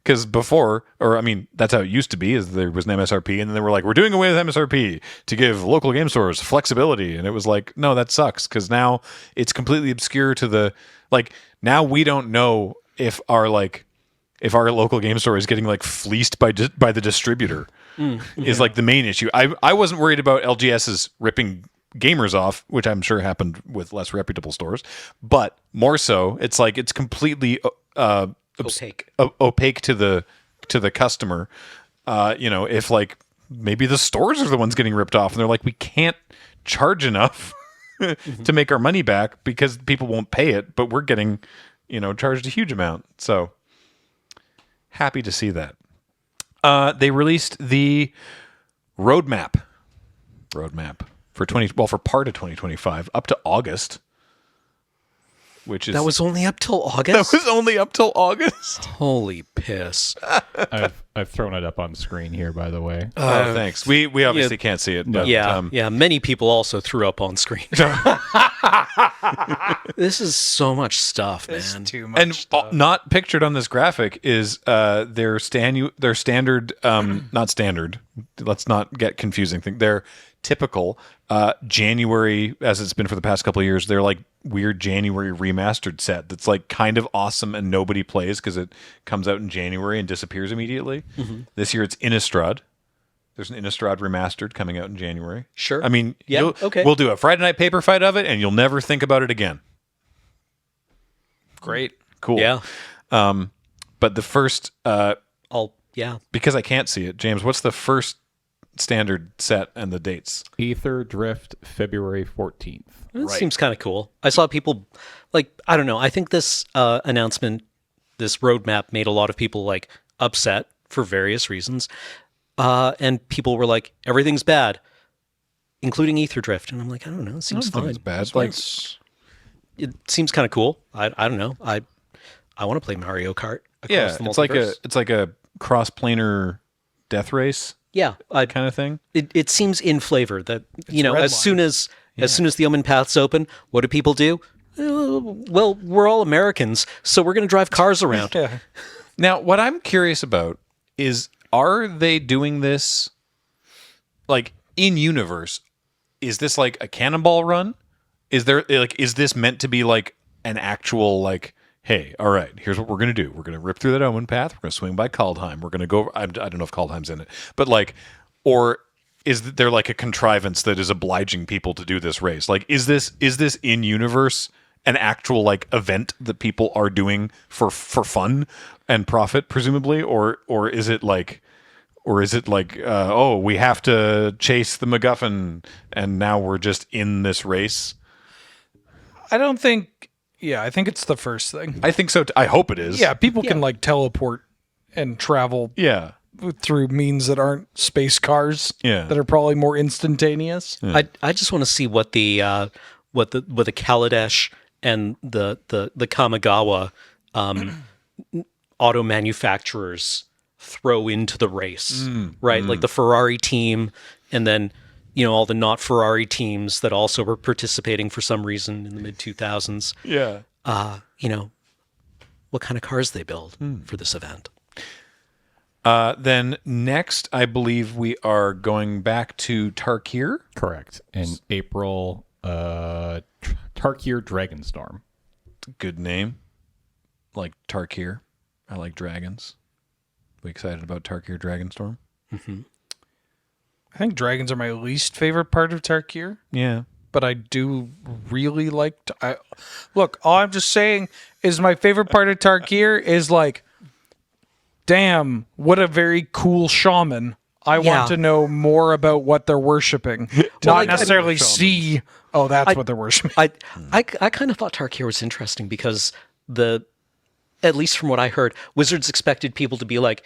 because before, or I mean, that's how it used to be, is there was an MSRP, and then they were like, we're doing away with MSRP to give local game stores flexibility, and it was like, no, that sucks, because now it's completely obscure to the, like, now we don't know if our local game store is getting like fleeced by the distributor is like the main issue. I wasn't worried about LGS's ripping gamers off, which I'm sure happened with less reputable stores, but more so, it's like it's completely opaque to the customer. If like maybe the stores are the ones getting ripped off, and they're like, we can't charge enough to make our money back because people won't pay it, but we're getting charged a huge amount. So happy to see that. They released the roadmap for for part of 2025 up to August, which is That was only up till August? That was only up till August. Holy piss. I've thrown it up on screen here, by the way. Oh, thanks. We obviously can't see it. But, Yeah, many people also threw up on screen. This is so much stuff, man. It's too much And stuff. not pictured on this graphic is their standard, not standard. Let's not get confusing. Their typical January, as it's been for the past couple of years. They're like weird January remastered set that's like kind of awesome and nobody plays because it comes out in January and disappears immediately. Mm-hmm. This year it's Innistrad. There's an Innistrad remastered coming out in January. Sure. I mean, Yeah, okay. We'll do a Friday night paper fight of it and you'll never think about it again. Great. Cool. Yeah. But the first, Yeah. because I can't see it, James, what's the first standard set and the dates? Aether Drift, February 14th. It seems kind of cool. I saw people, like, I don't know. I think this announcement, this roadmap made a lot of people, like, upset for various reasons. And people were like, everything's bad, including Aether Drift. And I'm like, I don't know. It seems fine. It's bad. Like, it seems kind of cool. I don't know. I want to play Mario Kart across the multiverse. It's like a cross-planar death race Yeah, kind of thing. it seems in flavor that redline. as soon as the Omen Path's open, what do people do? Well, we're all Americans, so we're going to drive cars around. Yeah. Now, what I'm curious about is, are they doing this like in universe? Is this like a cannonball run? Is this meant to be like an actual like, hey, all right, here's what we're going to do. We're going to rip through that Omen Path. We're going to swing by Kaldheim. We're going to go, I don't know if Kaldheim's in it, but like, or is there like a contrivance that is obliging people to do this race? Like, is this in universe an actual like event that people are doing for fun and profit, presumably, or is it like, oh, we have to chase the MacGuffin and now we're just in this race? I don't think. Yeah, I think it's the first thing. I think so. I hope it is. Yeah, people can like teleport and travel Yeah. through means that aren't space cars. Yeah. That are probably more instantaneous. I just want to see what the Kaladesh and the Kamigawa auto manufacturers throw into the race, right? Like the Ferrari team, and then all the not Ferrari teams that also were participating for some reason in the mid 2000s. Yeah. What kind of cars they build for this event. Then next, I believe we are going back to Tarkir. Correct. In April, Tarkir Dragonstorm. Good name. Like Tarkir. I like dragons. We excited about Tarkir Dragonstorm? I think dragons are my least favorite part of Tarkir, Yeah. but I do really like. Look, all I'm just saying is my favorite part of Tarkir is like, damn, what a very cool shaman. I want to know more about what they're worshiping, not necessarily see. Oh, that's what they're worshiping. I kind of thought Tarkir was interesting because at least from what I heard, Wizards expected people to be like,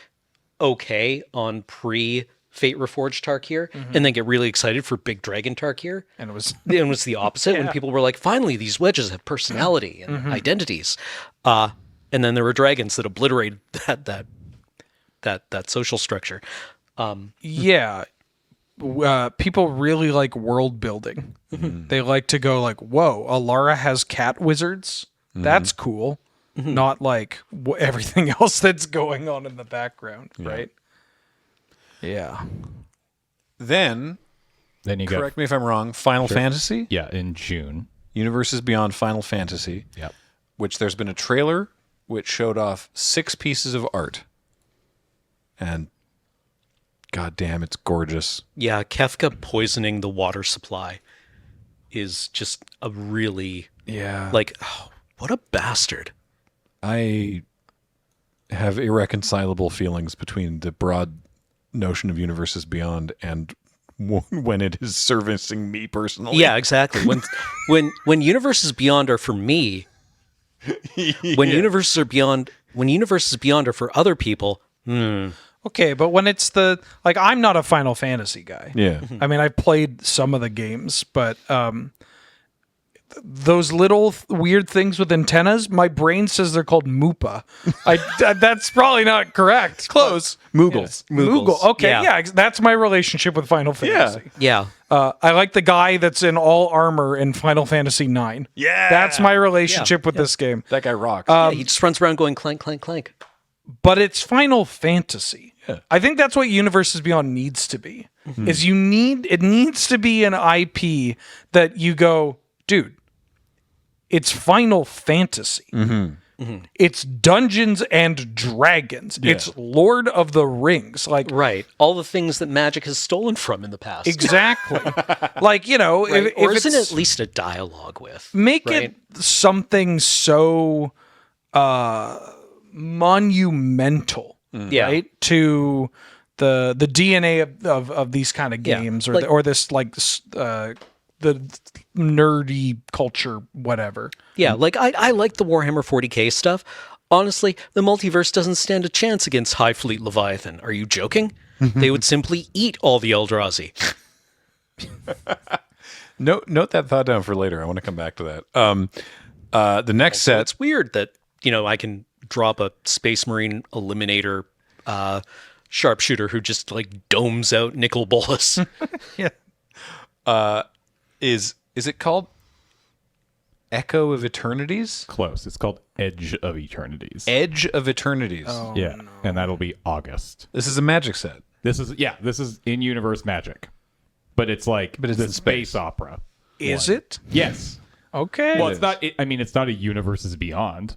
okay on Fate Reforged Tarkir, and then get really excited for Big Dragon Tarkir. And it was the opposite when people were like, finally, these wedges have personality and identities. And then there were dragons that obliterated that social structure. yeah. People really like world building. They like to go like, whoa, Alara has cat wizards. That's cool. Not like everything else that's going on in the background, right? Yeah. Then Then you correct me if I'm wrong, Final Fantasy? in June. Universes Beyond Final Fantasy. Yep. Which there's been a trailer which showed off 6 pieces of art. And goddamn, it's gorgeous. Yeah, Kefka poisoning the water supply is just a really like, oh, what a bastard. I have irreconcilable feelings between the broad notion of Universes Beyond and when it is servicing me personally. Yeah, exactly. When Universes Beyond are for me, when Universes Beyond are for other people, Okay, but when it's I'm not a Final Fantasy guy. Yeah. I mean, I played some of the games, but those little weird things with antennas, my brain says they're called Moopa. That's probably not correct. Close. Moogles. Moogle. Okay, Yeah. yeah, that's my relationship with Final Fantasy. yeah. I like the guy that's in all armor in Final Fantasy IX. Yeah. That's my relationship with this game. That guy rocks. Yeah, he just runs around going clank, clank, clank. But it's Final Fantasy. Yeah. I think that's what Universes Beyond needs to be. It needs to be an IP that you go, dude, it's Final Fantasy. It's Dungeons and Dragons. Yeah. It's Lord of the Rings. Like Right. All the things that Magic has stolen from in the past. exactly. Like, Right? Or if isn't it's, it at least a dialogue with? make right? it something so monumental, Yeah. right, to the DNA of these kind of Yeah, games, or like- or this the nerdy culture, whatever. Yeah, like I like the Warhammer 40k stuff. Honestly, the multiverse doesn't stand a chance against High Fleet Leviathan. Are you joking? They would simply eat all the Eldrazi. Note that thought down for later. I want to come back to that. The next set. It's weird that, I can drop a Space Marine Eliminator sharpshooter who just like domes out Nicol Bolas. Is it called Echo of Eternities? Close. It's called Edge of Eternities. Edge of Eternities. Oh, yeah, and that'll be August. This is a Magic set. This is in universe Magic, but it's like But it's the in space space. opera. Is it? Yes. Okay. Well, it's not. I mean, it's not a Universes Beyond,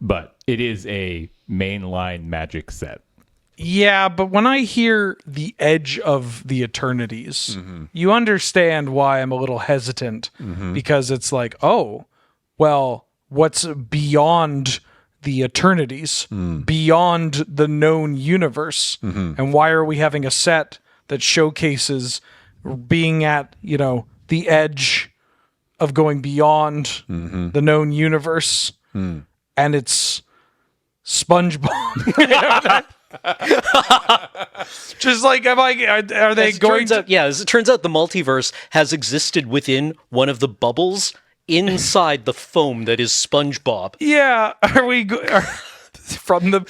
but it is a mainline Magic set. Yeah, but when I hear the Edge of the Eternities, you understand why I'm a little hesitant, because it's like, oh, well, what's beyond the Eternities, beyond the known universe, and why are we having a set that showcases being at, the edge of going beyond the known universe, and it's SpongeBob. Just like, are they going to? As it turns out, the multiverse has existed within one of the bubbles inside the foam that is SpongeBob. Yeah, are we from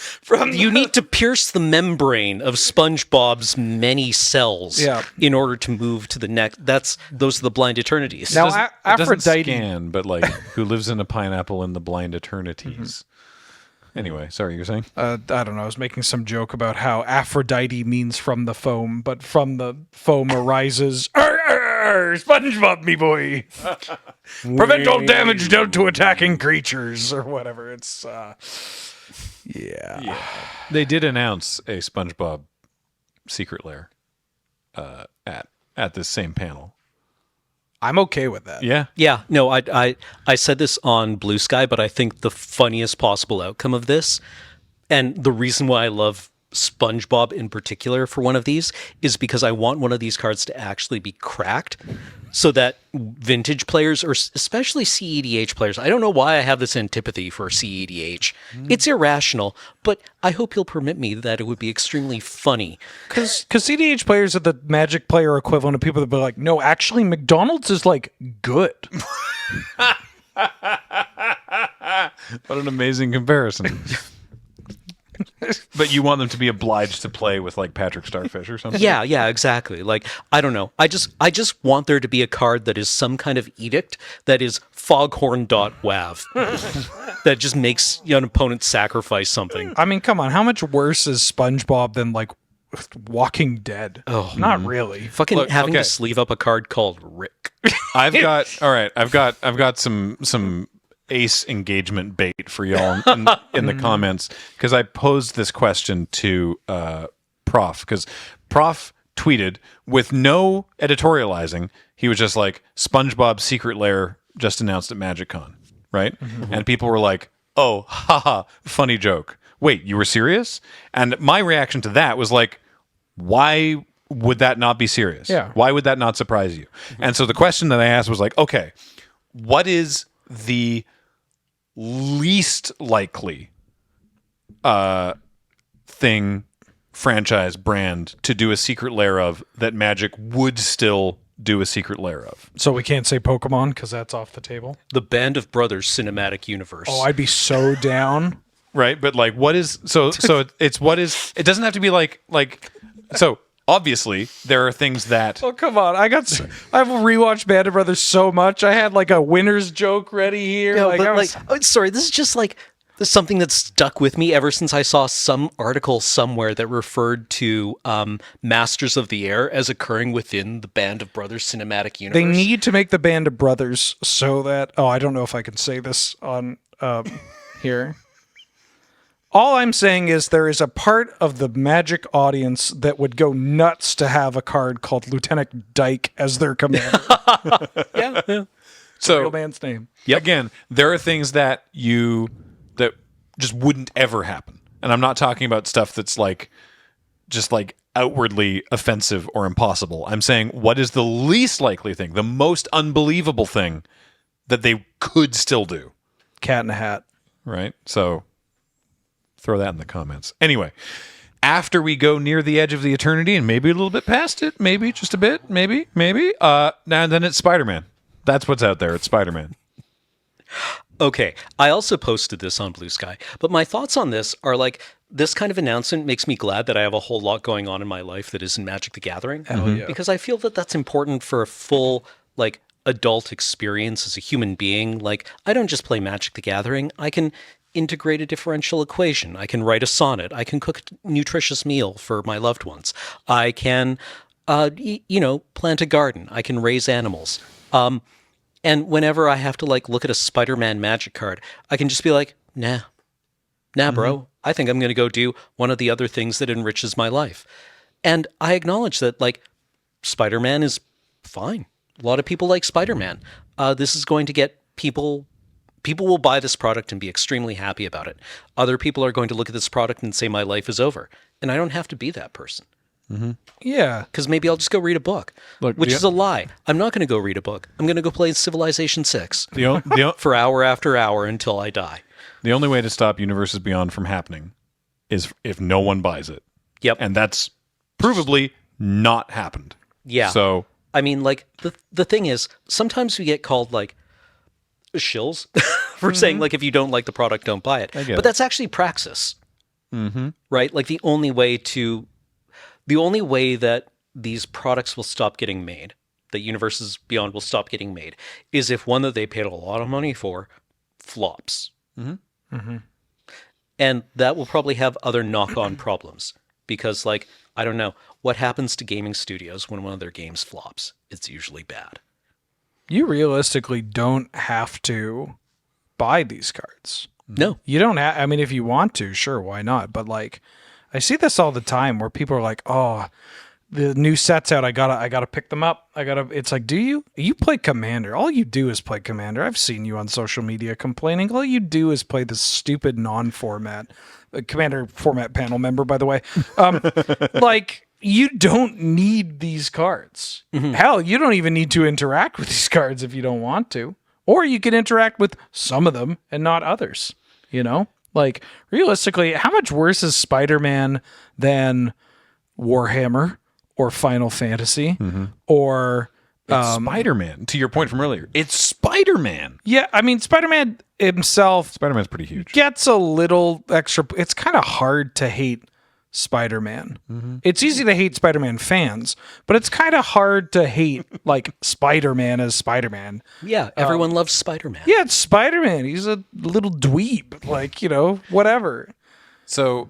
You need to pierce the membrane of SpongeBob's many cells in order to move to the next. Those are the blind eternities. Now, It doesn't Aphrodite. scan, but like, who lives in a pineapple in the blind eternities. Anyway, sorry, you were saying? I don't know. I was making some joke about how Aphrodite means from the foam, but from the foam arises SpongeBob, me boy. Prevent all damage done to attacking creatures or whatever. It's yeah. They did announce a SpongeBob secret lair at this same panel. I'm okay with that. Yeah. Yeah, no, I said this on Blue Sky, but I think the funniest possible outcome of this, and the reason why I love SpongeBob in particular for one of these, is because I want one of these cards to actually be cracked, so that vintage players, or especially CEDH players, I don't know why I have this antipathy for CEDH. It's irrational, but I hope you'll permit me that it would be extremely funny. Because CDH players are the Magic player equivalent of people that be like, no, actually, McDonald's is like good. What an amazing comparison. But you want them to be obliged to play with like Patrick Starfish or something? Yeah, exactly. Like, I don't know. I just want there to be a card that is some kind of edict that is foghorn.wav that just makes an opponent sacrifice something. I mean, come on. How much worse is SpongeBob than like Walking Dead? Oh, not really. Fucking Look, having okay. to sleeve up a card called Rick. I've got some ace engagement bait for y'all in the comments, because I posed this question to Prof, because Prof tweeted with no editorializing. He was just like, SpongeBob Secret Lair just announced at MagicCon, right? And people were like, oh, haha, funny joke. Wait, you were serious? And my reaction to that was like, why would that not be serious? Yeah. Why would that not surprise you? And so the question that I asked was like, okay, what is the least likely thing, franchise, brand to do a secret lair of that Magic would still do a secret lair of? So we can't say Pokemon because that's off the table. The Band of Brothers cinematic universe. Oh, I'd be so down. Right, but like, what is it's what is, it doesn't have to be like so obviously there are things that Oh, come on. I've rewatched Band of Brothers so much. I had like a winner's joke ready here. No, like, but I was- sorry, this is just like something that's stuck with me ever since I saw some article somewhere that referred to Masters of the Air as occurring within the Band of Brothers cinematic universe. they need to make the Band of Brothers so that... Oh, I don't know if I can say this on here. All I'm saying is there is a part of the Magic audience that would go nuts to have a card called Lieutenant Dyke as their commander. yeah. Real so man's name. again, there are things that just wouldn't ever happen. And I'm not talking about stuff that's like just like outwardly offensive or impossible. I'm saying what is the least likely thing, the most unbelievable thing that they could still do. Cat in a Hat. Right? So throw that in the comments. Anyway, after we go near the edge of the eternity and maybe a little bit past it, maybe just a bit, maybe, then it's Spider-Man. That's what's out there. It's Spider-Man. Okay, I also posted this on Blue Sky, but my thoughts on this are like, this kind of announcement makes me glad that I have a whole lot going on in my life that isn't Magic the Gathering. Yeah. Because I feel that that's important for a full, like, adult experience as a human being. Like, I don't just play Magic the Gathering. I can integrate a differential equation. I can write a sonnet. I can cook a nutritious meal for my loved ones. I can, plant a garden. I can raise animals. And whenever I have to like look at a Spider-Man Magic card, I can just be like, nah, bro. I think I'm going to go do one of the other things that enriches my life. And I acknowledge that like Spider-Man is fine. A lot of people like Spider-Man. This is going to get people will buy this product and be extremely happy about it. Other people are going to look at this product and say my life is over. And I don't have to be that person. Yeah. Because maybe I'll just go read a book, which is a lie. I'm not going to go read a book. I'm going to go play Civilization 6 for hour after hour until I die. The only way to stop Universes Beyond from happening is if no one buys it. Yep. And that's provably not happened. Yeah. So, I mean, like, the thing is, sometimes we get called, like, shills for saying, like, if you don't like the product, don't buy it. But that's actually praxis. Right? Like, the only way that these products will stop getting made, that Universes Beyond will stop getting made, is if one that they paid a lot of money for flops. And that will probably have other knock-on problems. Because, like, I don't know, what happens to gaming studios when one of their games flops? It's usually bad. You realistically don't have to buy these cards. No. You don't have, I mean, if you want to, sure, why not? But like, I see this all the time where people are like, oh, the new set's out. I gotta pick them up. It's like, do you? You play Commander. All you do is play Commander. I've seen you on social media complaining. All you do is play this stupid non-format Commander format panel member, by the way. Like, you don't need these cards. Hell, you don't even need to interact with these cards if you don't want to. Or you can interact with some of them and not others, you know? Like, realistically, how much worse is Spider-Man than Warhammer or Final Fantasy or... it's Spider-Man, to your point from earlier. It's Spider-Man. Yeah, I mean, Spider-Man himself... Spider-Man's pretty huge. Gets a little extra... It's kind of hard to hate Spider-Man. It's easy to hate Spider-Man fans, but it's kind of hard to hate, like, Spider-Man as Spider-Man. Yeah, everyone loves Spider-Man. Yeah, it's Spider-Man. He's a little dweeb. Like, you know, whatever. So,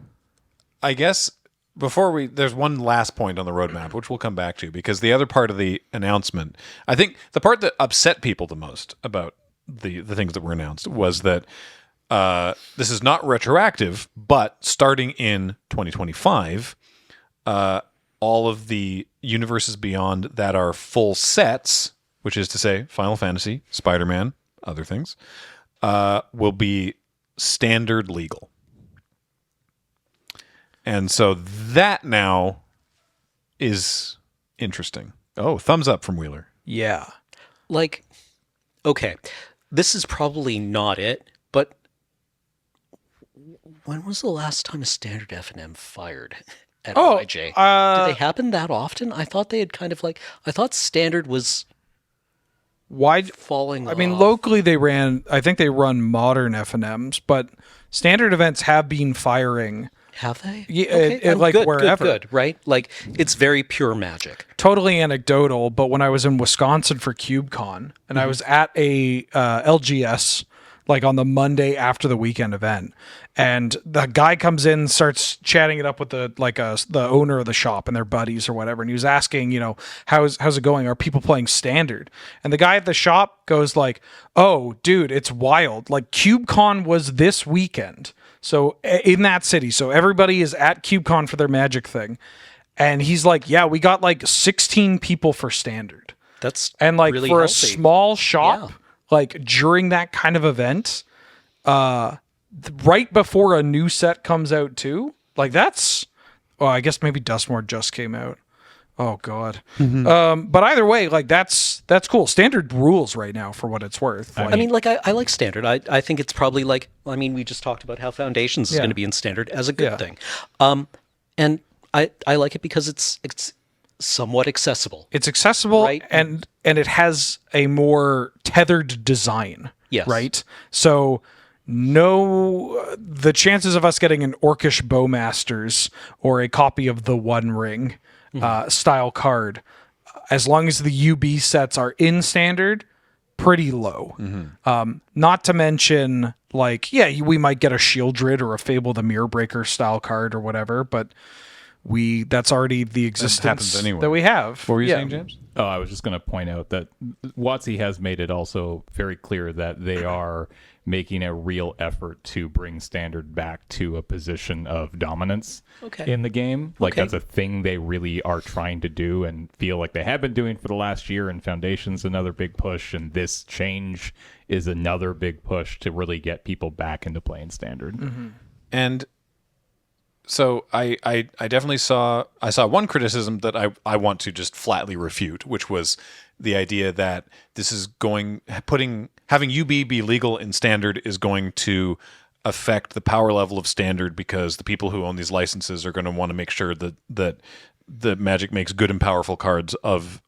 I guess there's one last point on the roadmap, which we'll come back to, because the other part of the announcement, I think the part that upset people the most about the things that were announced was that this is not retroactive, but starting in 2025, all of the Universes Beyond that are full sets, which is to say Final Fantasy, Spider-Man, other things, will be standard legal. And so that now is interesting. Oh, thumbs up from Wheeler. Yeah. Like, okay, this is probably not it, but when was the last time a standard F&M fired at IJ? Did they happen that often? I thought they had kind of like, I thought standard was falling off. I mean, locally I think they run modern F&Ms, but standard events have been firing. Have they? Yeah, okay. Like good, wherever. Good, right? Like, it's very pure Magic. Totally anecdotal, but when I was in Wisconsin for CubeCon, and I was at a LGS, like on the Monday after the weekend event, and the guy comes in, starts chatting it up with the owner of the shop and their buddies or whatever, and he was asking, you know, how's it going? Are people playing standard? And the guy at the shop goes like, oh, dude, it's wild. Like, CubeCon was this weekend. So in that city, so everybody is at CubeCon for their Magic thing. And he's like, yeah, we got like 16 people for standard. That's and like really for healthy. A small shop, like during that kind of event, right before a new set comes out too. Like that's, well, I guess maybe Dustmore just came out. Oh God. But either way, like that's cool. Standard rules right now for what it's worth. Like, I mean, like I like standard. I think it's probably like, I mean, we just talked about how Foundations is Yeah. going to be in standard as a good Yeah. thing. And I like it because it's somewhat accessible. it's accessible Right. and it has a more tethered design. Yes. Right. So the chances of us getting an Orcish Bowmasters or a copy of the One Ring style card, as long as the UB sets are in standard, pretty low. Not to mention, like, yeah, we might get a Shieldred or a Fable the Mirrorbreaker style card or whatever, but that's already the existence happens anyway. that we have. What were you Yeah. saying, James? Oh, I was just going to point out that WotC has made it also very clear that they are making a real effort to bring standard back to a position of dominance in the game. Like that's a thing they really are trying to do and feel like they have been doing for the last year, and Foundation's another big push, and this change is another big push to really get people back into playing standard. And so I definitely saw one criticism that I want to just flatly refute, which was the idea that this is having UB be legal in standard is going to affect the power level of standard, because the people who own these licenses are going to want to make sure that Magic makes good and powerful cards of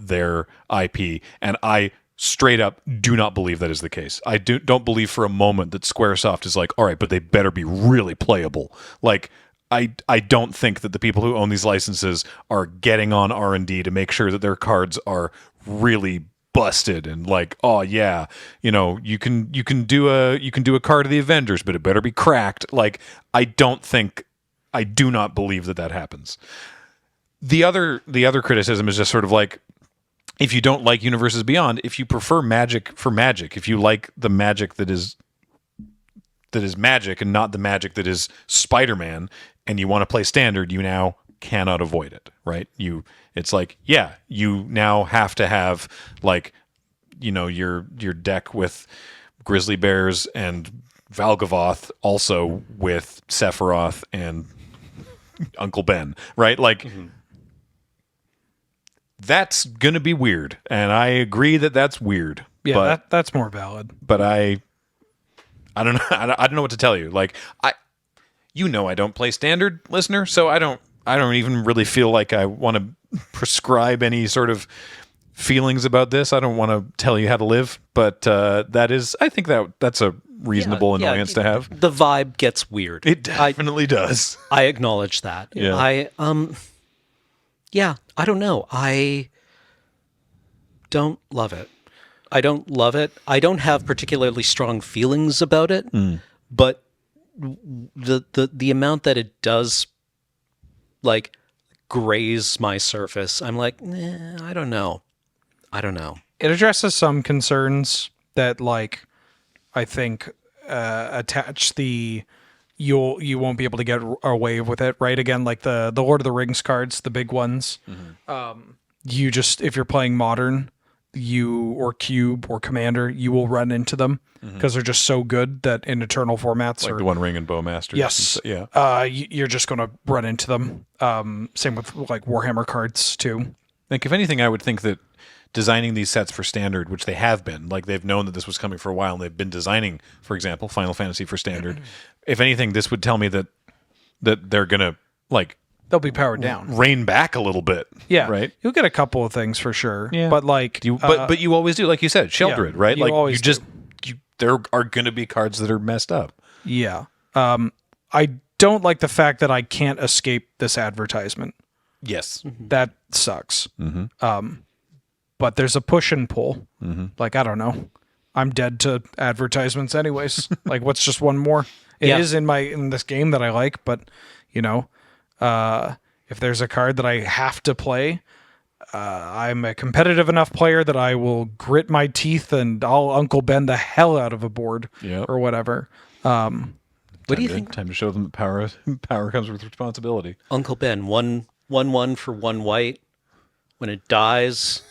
their IP, and I straight up do not believe that is the case. I don't believe for a moment that Squaresoft is like, all right, but they better be really playable. Like, I don't think that the people who own these licenses are getting on R&D to make sure that their cards are really busted and like, oh yeah, you can do a card of the Avengers, but it better be cracked. Like, I do not believe that happens. The other criticism is just sort of like, if you don't like Universes Beyond, if you prefer Magic for Magic, if you like the Magic that is Magic and not the Magic that is Spider-Man, and you want to play standard, you now cannot avoid it, right? It's like, yeah, you now have to have, like, your deck with Grizzly Bears and Valgavoth, also with Sephiroth and Uncle Ben, right? Like, that's gonna be weird, and I agree that that's weird. Yeah, but, that's more valid. but I don't know. I don't know what to tell you. Like, I don't play standard, listener, so I don't even really feel like I want to prescribe any sort of feelings about this. I don't want to tell you how to live, but I think that's a reasonable annoyance to have. The vibe gets weird. It definitely does. I acknowledge that. Yeah. I don't know. I don't love it. I don't have particularly strong feelings about it, but the amount that it does, like, graze my surface, I'm like, I don't know. It addresses some concerns that, like, I think attach you won't be able to get away with it, right? Again, like the Lord of the Rings cards, the big ones. You just, if you're playing Modern, or Cube or Commander, you will run into them because they're just so good that in Eternal formats, Like the One Ring and Bowmaster. yes, Yeah. you're just going to run into them. Same with like Warhammer cards too. Like, if anything, I would think that designing these sets for standard, which they have been, like, they've known that this was coming for a while, and they've been designing, for example, Final Fantasy for standard. If anything, this would tell me that they're gonna, like, They'll be powered down. rein back a little bit. Yeah, right. You'll get a couple of things for sure. Yeah. But like, But you always do, like you said, Sheldred, yeah, right? you Like, always there are going to be cards that are messed up. yeah. I don't like the fact that I can't escape this advertisement. Yes. That sucks. But there's a push and pull. Like, I don't know. I'm dead to advertisements anyways. Like, what's just one more? It is in this game that I like, but if there's a card that I have to play, I'm a competitive enough player that I will grit my teeth and I'll Uncle Ben the hell out of a board or whatever. What do you think? Time to show them that power comes with responsibility. Uncle Ben, 1/1 for 1 white. When it dies,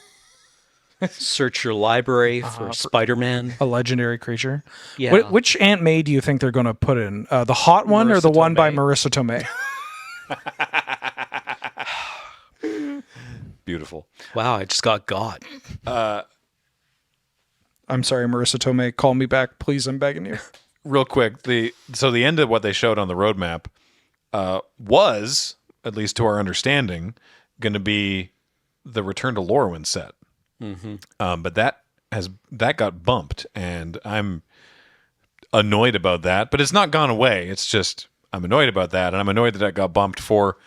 Search your library for Spider-Man. A legendary creature. Yeah. Which Aunt May do you think they're going to put in? The hot one or the Marissa one by Tomei. Marissa Tomei? Beautiful. Wow, I just got. I'm sorry, Marissa Tomei. Call me back, please. I'm begging you. Real quick, the end of what they showed on the roadmap was, at least to our understanding, going to be the Return to Lorwyn set. But that got bumped, and I'm annoyed about that. But it's not gone away. It's just I'm annoyed about that, and I'm annoyed that got bumped for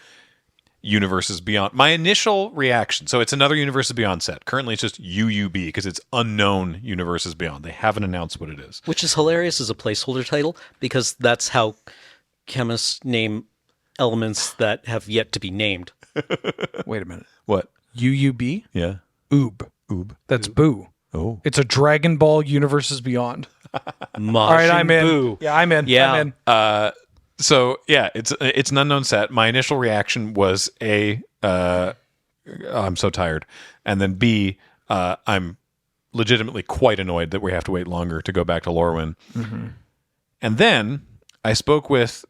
Universes Beyond. My initial reaction, so it's another Universes Beyond set. Currently, it's just UUB because it's unknown Universes Beyond. They haven't announced what it is. Which is hilarious as a placeholder title because that's how chemists name elements that have yet to be named. Wait a minute. What? UUB? Yeah. Oob. Oob. That's Boo. Oh. It's a Dragon Ball Universes Beyond. All right, I'm in. Yeah, I'm in. Yeah. I'm in. So yeah, it's an unknown set. My initial reaction was I'm so tired, and then B, I'm legitimately quite annoyed that we have to wait longer to go back to Lorwyn. And then I spoke with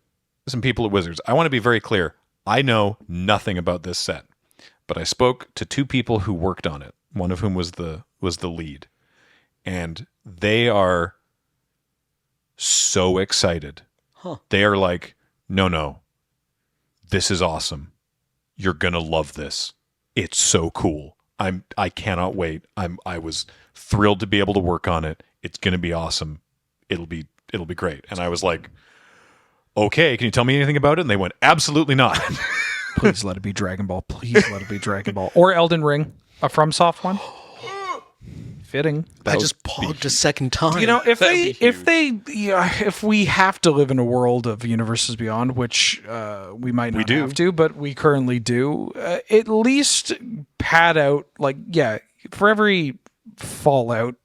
some people at Wizards. I want to be very clear. I know nothing about this set, but I spoke to two people who worked on it. One of whom was the lead, and they are so excited. They are like, no, this is awesome. You're gonna love this. It's so cool. I cannot wait. I was thrilled to be able to work on it. It's gonna be awesome. It'll be great. And I was like, okay, can you tell me anything about it? And they went, absolutely not. Please let it be Dragon Ball. Please let it be Dragon Ball. Or Elden Ring, a FromSoft one. Fitting. I just paused a second time. You know, if we have to live in a world of Universes Beyond, which we might not have to, but we currently do, at least pad out, for every Fallout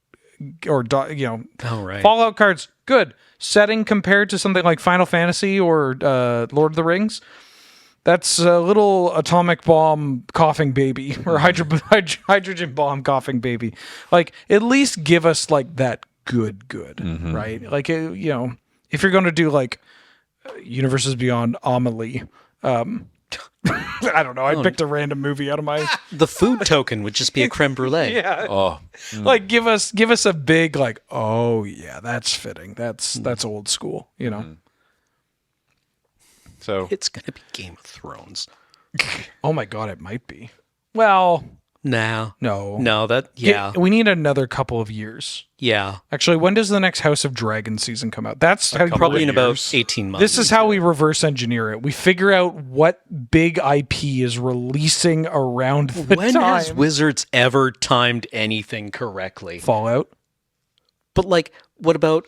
or Fallout cards, good. Setting compared to something like Final Fantasy or Lord of the Rings, that's a little atomic bomb coughing baby or hydrogen bomb coughing baby. Like, at least give us that good, right? Like, if you're going to do Universes Beyond Amelie, I don't know. I picked a random movie out of my. The food token would just be a creme brulee. Yeah. Oh. Give us a big oh yeah, that's fitting. That's old school. So It's going to be Game of Thrones. Oh my god, it might be. Well, No. no. We need another couple of years. Yeah. Actually, when does the next House of Dragon season come out? That's how Probably in about 18 months. This is how we reverse engineer it. We figure out what big IP is releasing around the When time. has Wizards ever timed anything correctly? Fallout? But what about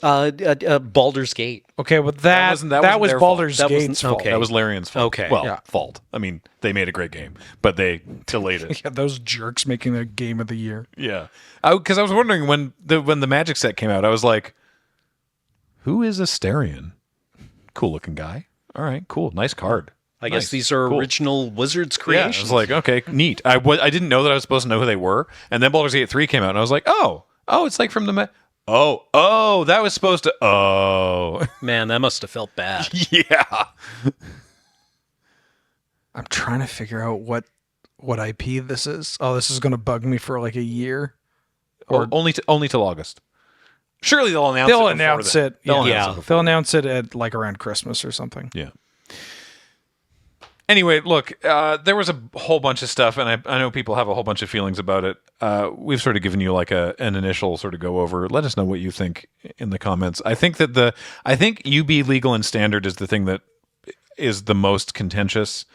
Baldur's Gate? Okay, but that wasn't was their Baldur's fault. That wasn't- Gate's fault. okay. that was Larian's fault. Okay. Well, Yeah. fault. I mean, they made a great game, but they delayed it. Yeah, those jerks making the game of the year. Yeah. Because I was wondering when the Magic set came out, I was like, who is Asterion? Cool looking guy. All right, cool. Nice card. I guess these are Cool. original Wizards Yeah, I creations. was like, okay, neat. I didn't know that I was supposed to know who they were. And then Baldur's Gate 3 came out, and I was like, oh, it's from the... that was supposed to... Oh. Man, that must have felt bad. Yeah. I'm trying to figure out what IP this is. Oh, this is going to bug me for a year. Or only till August. Surely they'll announce They'll it. announce it. They'll announce Yeah. it before They'll announce it at around Christmas or something. Yeah. Anyway, look, there was a whole bunch of stuff, and I know people have a whole bunch of feelings about it. We've sort of given you an initial sort of go over. Let us know what you think in the comments. I think that UB legal and standard is the thing that is the most contentious,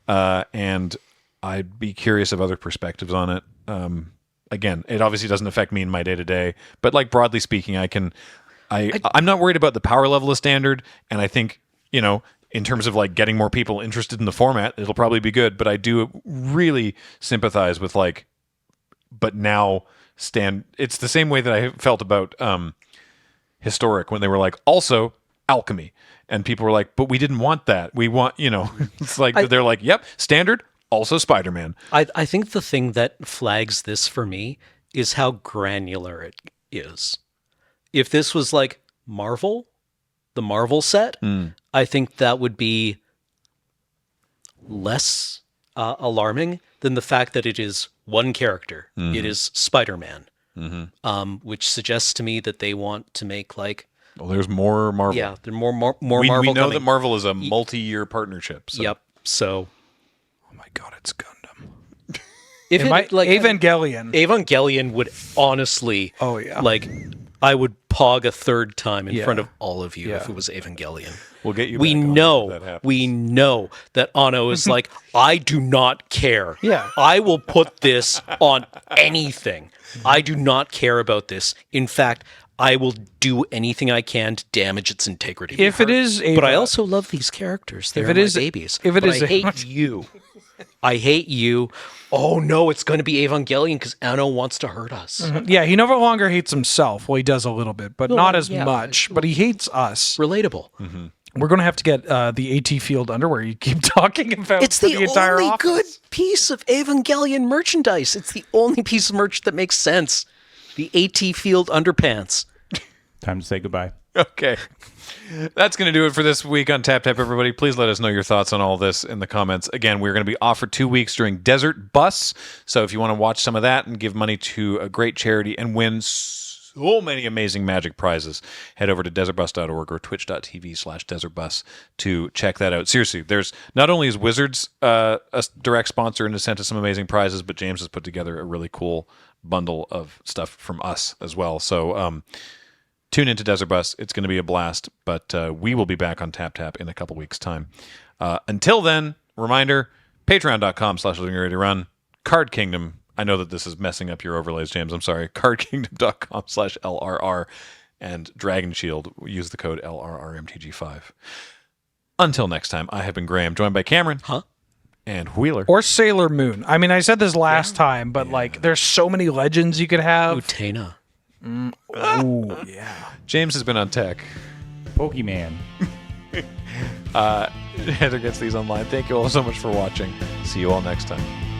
and I'd be curious of other perspectives on it. Again, it obviously doesn't affect me in my day to day, but broadly speaking, I'm not worried about the power level of standard, and I think in terms of getting more people interested in the format, it'll probably be good. But I do really sympathize with but now it's the same way that I felt about Historic when they were also alchemy, and people were like, but we didn't want that. We want it's they're like, yep, standard, also Spider-Man. I think the thing that flags this for me is how granular it is. If this was like Marvel, the Marvel set, I think that would be less alarming than the fact that it is one character. It is Spider-Man, which suggests to me that they want to make like. Well, there's more Marvel. Yeah, there's more Marvel. We know coming. that Marvel is a multi-year partnership. So. Yep. So. Oh my God, it's Gundam. If Evangelion would honestly, like, I would pog a third time in front of all of you if it was Evangelion. We'll get you. We know that Anno is like, I do not care. Yeah. I will put this on anything. I do not care about this. In fact, I will do anything I can to damage its integrity. If it is, but I also love these characters. They're my babies. If it is, I hate you. I hate you. Oh no, it's going to be Evangelion because Anno wants to hurt us. Yeah, he no longer hates himself. Well, he does a little bit, but not as much. But he hates us. Relatable. We're going to have to get the AT Field underwear you keep talking about. It's the entire only office. good piece of Evangelion merchandise. It's the only piece of merch that makes sense. The AT Field underpants. Time to say goodbye. Okay. That's going to do it for this week on Tap Tap, everybody. Please let us know your thoughts on all this in the comments. Again, we're going to be off for 2 weeks during Desert Bus. So if you want to watch some of that and give money to a great charity and win so many amazing Magic prizes, head over to desertbus.org or twitch.tv/desertbus to check that out. Seriously, there's not only is Wizards a direct sponsor and has sent us some amazing prizes, but James has put together a really cool bundle of stuff from us as well. So, tune into Desert Bus. It's going to be a blast, but we will be back on Tap Tap in a couple weeks' time. Until then, reminder, patreon.com/livingreadyrun, Card Kingdom. I know that this is messing up your overlays, James. I'm sorry. cardkingdom.com/LRR and Dragon Shield. Use the code LRRMTG5. Until next time, I have been Graham, joined by Cameron. And Wheeler. Or Sailor Moon. I mean, I said this last time, but like, there's so many legends you could have. Utena. Oh, yeah. James has been on tech. Pokemon. Heather gets these online. Thank you all so much for watching. See you all next time.